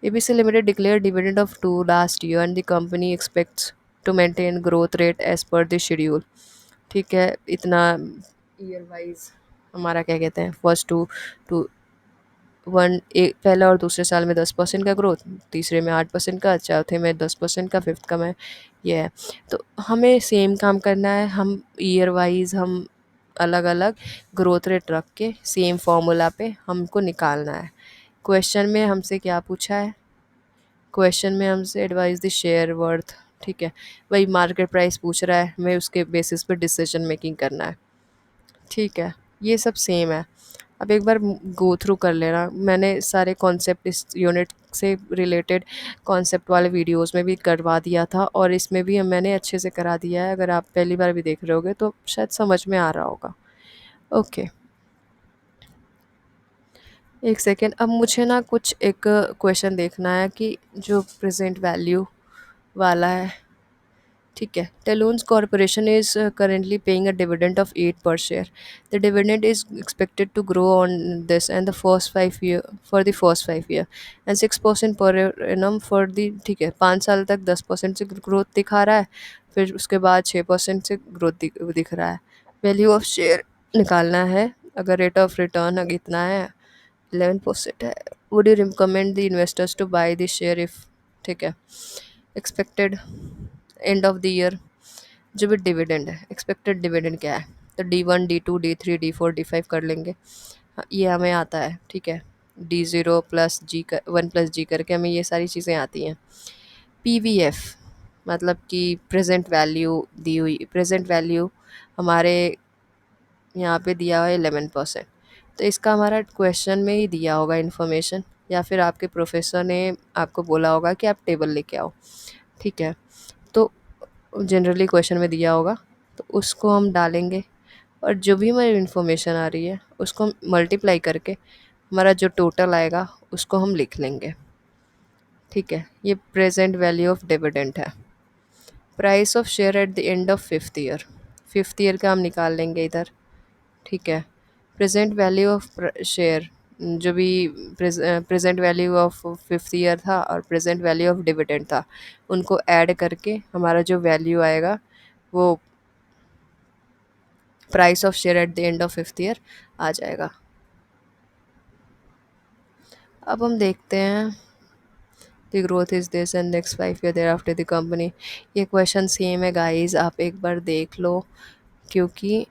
Speaker 1: ABC Limited declared dividend of 2 last year and the company expects to maintain growth rate as per the schedule। ठीक है, इतना ईयर वाइज हमारा क्या कहते हैं, फर्स्ट टू टू वन एक पहला और दूसरे साल में 10% का ग्रोथ, तीसरे में 8% का, चौथे में 10% का, फिफ्थ का में ये है। तो हमें सेम काम करना है, हम ईयर वाइज हम अलग अलग ग्रोथ रेट रख के सेम फार्मूला पे हमको निकालना है। क्वेश्चन में हमसे क्या पूछा है, क्वेश्चन में हमसे एडवाइस द शेयर वर्थ। ठीक है, वही मार्केट प्राइस पूछ रहा है, हमें उसके बेसिस पे डिसीजन मेकिंग करना है। ठीक है, ये सब सेम है। अब एक बार गो थ्रू कर लेना, मैंने सारे कॉन्सेप्ट इस यूनिट से रिलेटेड कॉन्सेप्ट वाले वीडियोस में भी करवा दिया था, और इसमें भी मैंने अच्छे से करा दिया है। अगर आप पहली बार भी देख रहे होगे तो शायद समझ में आ रहा होगा। ओके, एक सेकेंड, अब मुझे ना कुछ एक क्वेश्चन देखना है कि जो प्रेजेंट वैल्यू वाला है। ठीक है, Talons Corporation is currently paying a dividend of 8 per share. The dividend is expected to grow on this and the first 5 year for the first 5 year and 6% per annum for the। ठीक है, 5 साल तक 10% से growth दिखा रहा है, फिर उसके बाद 6% से ग्रोथ दिख रहा है। वैल्यू ऑफ शेयर निकालना है, अगर रेट ऑफ रिटर्न अगर इतना है 11% है। Would you recommend the investors to buy this share if. ठीक है, expected end of the year जो भी डिविडेंड है, एक्सपेक्टेड डिविडेंड क्या है, तो D1 D2 D3 D4 D5 कर लेंगे। हाँ, ये हमें आता है। ठीक है, D0 प्लस जी कर 1 प्लस जी करके हमें ये सारी चीज़ें आती हैं। PVF मतलब कि प्रेजेंट वैल्यू दी हुई, प्रेजेंट वैल्यू हमारे यहाँ पे दिया हुआ है 11%। तो इसका हमारा क्वेश्चन में ही दिया होगा इन्फॉर्मेशन, या फिर आपके प्रोफेसर ने आपको बोला होगा कि आप टेबल लेके आओ। ठीक है, तो जनरली क्वेश्चन में दिया होगा, तो उसको हम डालेंगे, और जो भी हमारी इन्फॉर्मेशन आ रही है उसको हम मल्टीप्लाई करके हमारा जो टोटल आएगा उसको हम लिख लेंगे। ठीक है, ये प्रेजेंट वैल्यू ऑफ डिविडेंड है। Price of share at the end of fifth year, fifth year का हम निकाल लेंगे इधर। ठीक है, प्रेजेंट वैल्यू ऑफ शेयर जो भी present value of fifth year था और प्रेजेंट वैल्यू ऑफ डिविडेंड था, उनको ऐड करके हमारा जो वैल्यू आएगा वो price of share at the end of fifth year आ जाएगा। अब हम देखते हैं the growth is this and next 5 year there after the company. ये क्वेश्चन सेम है गाइस, आप एक बार देख लो, क्योंकि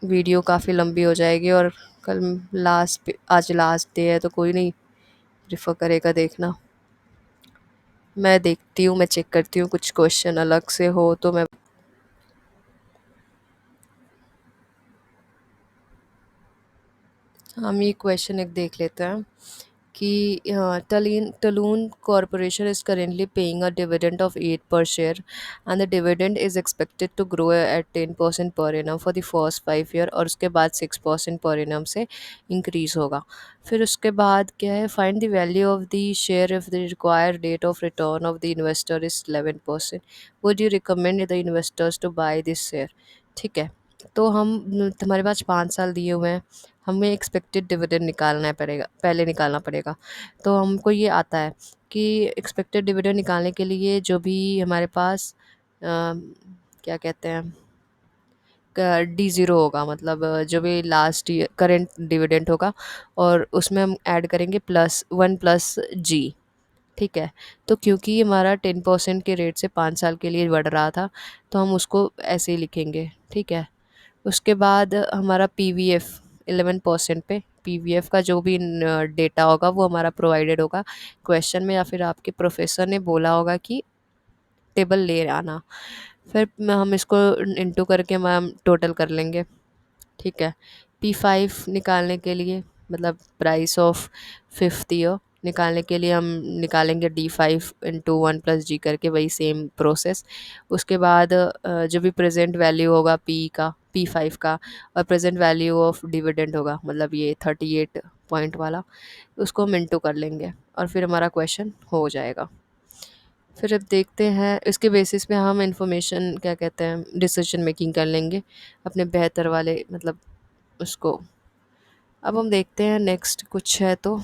Speaker 1: वीडियो काफ़ी लंबी हो जाएगी, और कल आज लास्ट डे है तो कोई नहीं रिफ़र करेगा देखना। मैं देखती हूँ, मैं चेक करती हूँ, कुछ क्वेश्चन अलग से हो तो मैं। हम ये क्वेश्चन एक देख लेते हैं कि Talon Corporation is currently paying a dividend of 8 per share and the dividend is expected to grow at 10% per annum for the first 5 year, और उसके बाद 6% per annum से इंक्रीज होगा। फिर उसके बाद क्या है, find the value of the share if the required rate of return of the investor is 11%। Would you recommend the investors to buy this share. ठीक है, तो हम हमारे पास 5 साल दिए हुए हैं, हमें एक्सपेक्टेड डिविडेंड निकालना है पड़ेगा, पहले निकालना पड़ेगा। तो हमको ये आता है कि एक्सपेक्टेड डिविडेंड निकालने के लिए जो भी हमारे पास क्या कहते हैं D0 होगा, मतलब जो भी लास्ट ईयर करेंट डिविडेंड होगा, और उसमें हम ऐड करेंगे +1 + G। ठीक है। तो क्योंकि ये हमारा 10% के रेट से 5 साल के लिए बढ़ रहा था, तो हम उसको ऐसे ही लिखेंगे। ठीक है। उसके बाद हमारा पी वी एफ 11% पे, पी वी एफ का जो भी डेटा होगा वो हमारा प्रोवाइडेड होगा क्वेश्चन में, या फिर आपके प्रोफेसर ने बोला होगा कि टेबल ले आना। फिर हम इसको इंटू करके मैम टोटल कर लेंगे। ठीक है। P5 निकालने के लिए, मतलब प्राइस ऑफ 5th ईयर निकालने के लिए हम निकालेंगे D5 × 1 + G करके, वही सेम प्रोसेस। उसके बाद जो भी प्रेजेंट वैल्यू होगा P5 का, और प्रेजेंट वैल्यू ऑफ डिविडेंड होगा, मतलब ये 38 पॉइंट वाला, उसको हम इंटू कर लेंगे और फिर हमारा क्वेश्चन हो जाएगा। फिर अब देखते हैं इसके बेसिस पे हम इंफॉर्मेशन क्या कहते हैं डिसीजन मेकिंग कर लेंगे अपने बेहतर वाले, मतलब उसको। अब हम देखते हैं नेक्स्ट कुछ है तो।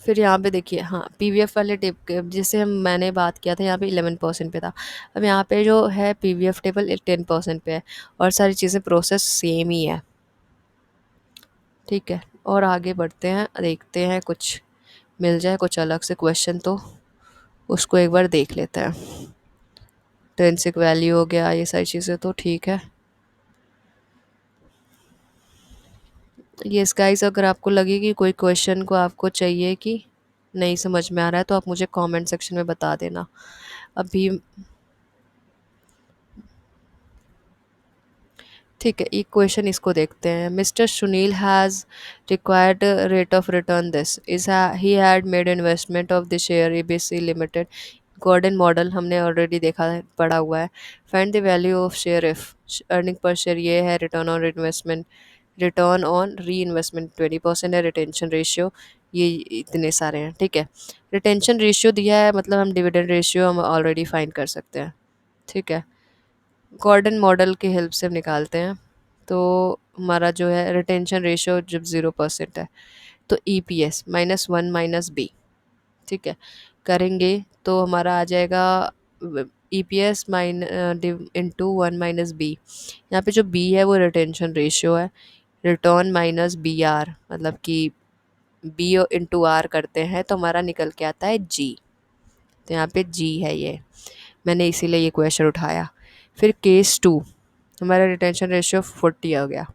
Speaker 1: फिर यहाँ पे देखिए, हाँ, पीवीएफ वाले टेप के जैसे हम मैंने बात किया था, यहाँ पे 11% पे था। अब यहाँ पे जो है पीवीएफ टेबल 10% पे है, और सारी चीज़ें प्रोसेस सेम ही है। ठीक है। और आगे बढ़ते हैं, देखते हैं कुछ मिल जाए कुछ अलग से क्वेश्चन तो उसको एक बार देख लेते हैं। इंट्रिंसिक वैल्यू हो गया, ये सारी चीज़ें तो ठीक है। यस गाइस, अगर आपको लगे कि कोई क्वेश्चन को आपको चाहिए कि नहीं समझ में आ रहा है, तो आप मुझे कमेंट सेक्शन में बता देना। अभी ठीक है, एक क्वेश्चन इसको देखते हैं। Mister Sunil has required rate of return this is he had made investment of the share ABC limited Gordon model, हमने ऑलरेडी देखा है, पढ़ा हुआ है। Find the value of share if earning per share ये है, return on investment, return on reinvestment 20% है, retention ratio ये इतने सारे हैं। ठीक है। रिटेंशन रेशियो दिया है, मतलब हम डिविडेंड रेशियो हम ऑलरेडी फाइंड कर सकते हैं। ठीक है। गॉर्डन मॉडल की हेल्प से हम निकालते हैं। तो हमारा जो है रिटेंशन रेशियो जब 0% है, तो ई पी एस -1 - बी। ठीक है। करेंगे तो हमारा आ जाएगा ई पी एस × 1 - बी। यहाँ पे जो बी है वो रिटेंशन रेशियो है, रिटर्न माइनस बी आर, मतलब कि बी इंटू आर करते हैं तो हमारा निकल के आता है जी। तो यहाँ पे जी है ये, मैंने इसीलिए ये क्वेश्चन उठाया। फिर केस 2, हमारा रिटेंशन रेशियो 40 हो गया।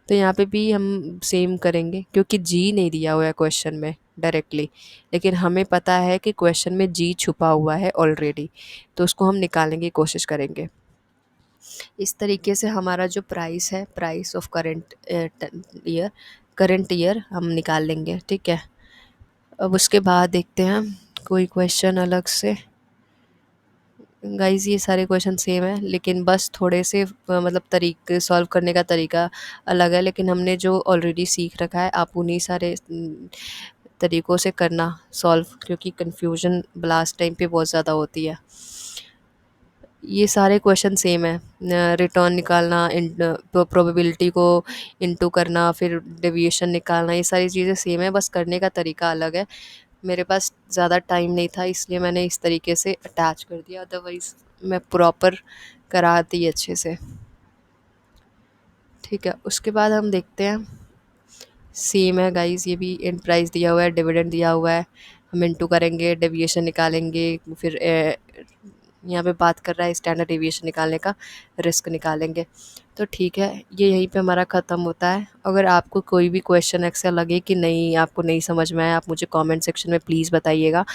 Speaker 1: तो यहाँ पे भी हम सेम करेंगे, क्योंकि जी नहीं दिया हुआ है क्वेश्चन में डायरेक्टली, लेकिन हमें पता है कि क्वेश्चन में जी छुपा हुआ है ऑलरेडी, तो उसको हम निकालने की कोशिश करेंगे। इस तरीके से हमारा जो प्राइस है, price of year current year हम निकाल लेंगे। ठीक है। अब उसके बाद देखते हैं कोई क्वेश्चन अलग से। गाइस ये सारे क्वेश्चन सेम है, लेकिन बस थोड़े से मतलब तरीके सॉल्व करने का तरीका अलग है, लेकिन हमने जो ऑलरेडी सीख रखा है आप उन्हीं सारे तरीक़ों से करना सॉल्व, क्योंकि कन्फ्यूजन लास्ट टाइम पे बहुत ज़्यादा होती है। ये सारे क्वेश्चन सेम है, रिटर्न निकालना, प्रोबेबिलिटी को इंटू करना, फिर डेविएशन निकालना, ये सारी चीज़ें सेम है, बस करने का तरीका अलग है। मेरे पास ज़्यादा टाइम नहीं था, इसलिए मैंने इस तरीके से अटैच कर दिया, अदरवाइज़ मैं प्रॉपर कराती अच्छे से। ठीक है। उसके बाद हम देखते हैं, सेम है गाइस, ये भी एंड प्राइस दिया हुआ है, डिविडेंड दिया हुआ है, हम इंटू करेंगे, डेविएशन निकालेंगे, फिर यहाँ पे बात कर रहा है स्टैंडर्ड डेविएशन निकालने का, रिस्क निकालेंगे। तो ठीक है, ये यहीं पे हमारा ख़त्म होता है। अगर आपको कोई भी क्वेश्चन ऐसा लगे कि नहीं आपको नहीं समझ में आया, आप मुझे कमेंट सेक्शन में प्लीज़ बताइएगा।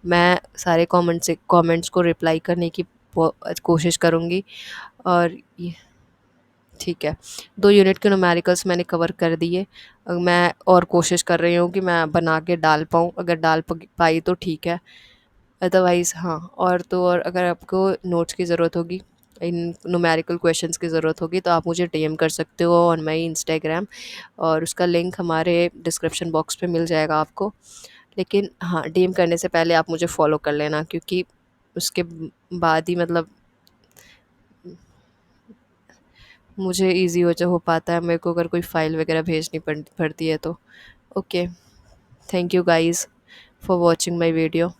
Speaker 1: मैं सारे कमेंट्स को रिप्लाई करने की कोशिश करूँगी। और ये ठीक है, 2 यूनिट के न्यूमेरिकल्स मैंने कवर कर दिए। मैं और कोशिश कर रही हूँ कि मैं बना के डाल पाऊँ, अगर डाल पाई तो ठीक है, अदरवाइज़ हाँ। और तो और अगर आपको नोट्स की ज़रूरत होगी, इन न्यूमेरिकल क्वेश्चंस की ज़रूरत होगी, तो आप मुझे डीएम कर सकते हो ऑन माई इंस्टाग्राम, और उसका लिंक हमारे डिस्क्रिप्शन बॉक्स पे मिल जाएगा आपको। लेकिन हाँ, डीएम करने से पहले आप मुझे फॉलो कर लेना, क्योंकि उसके बाद ही मतलब मुझे ईज़ी हो पाता है, मेरे को अगर कोई फ़ाइल वगैरह भेजनी पड़ती है तो। Okay, thank you guys for watching my video.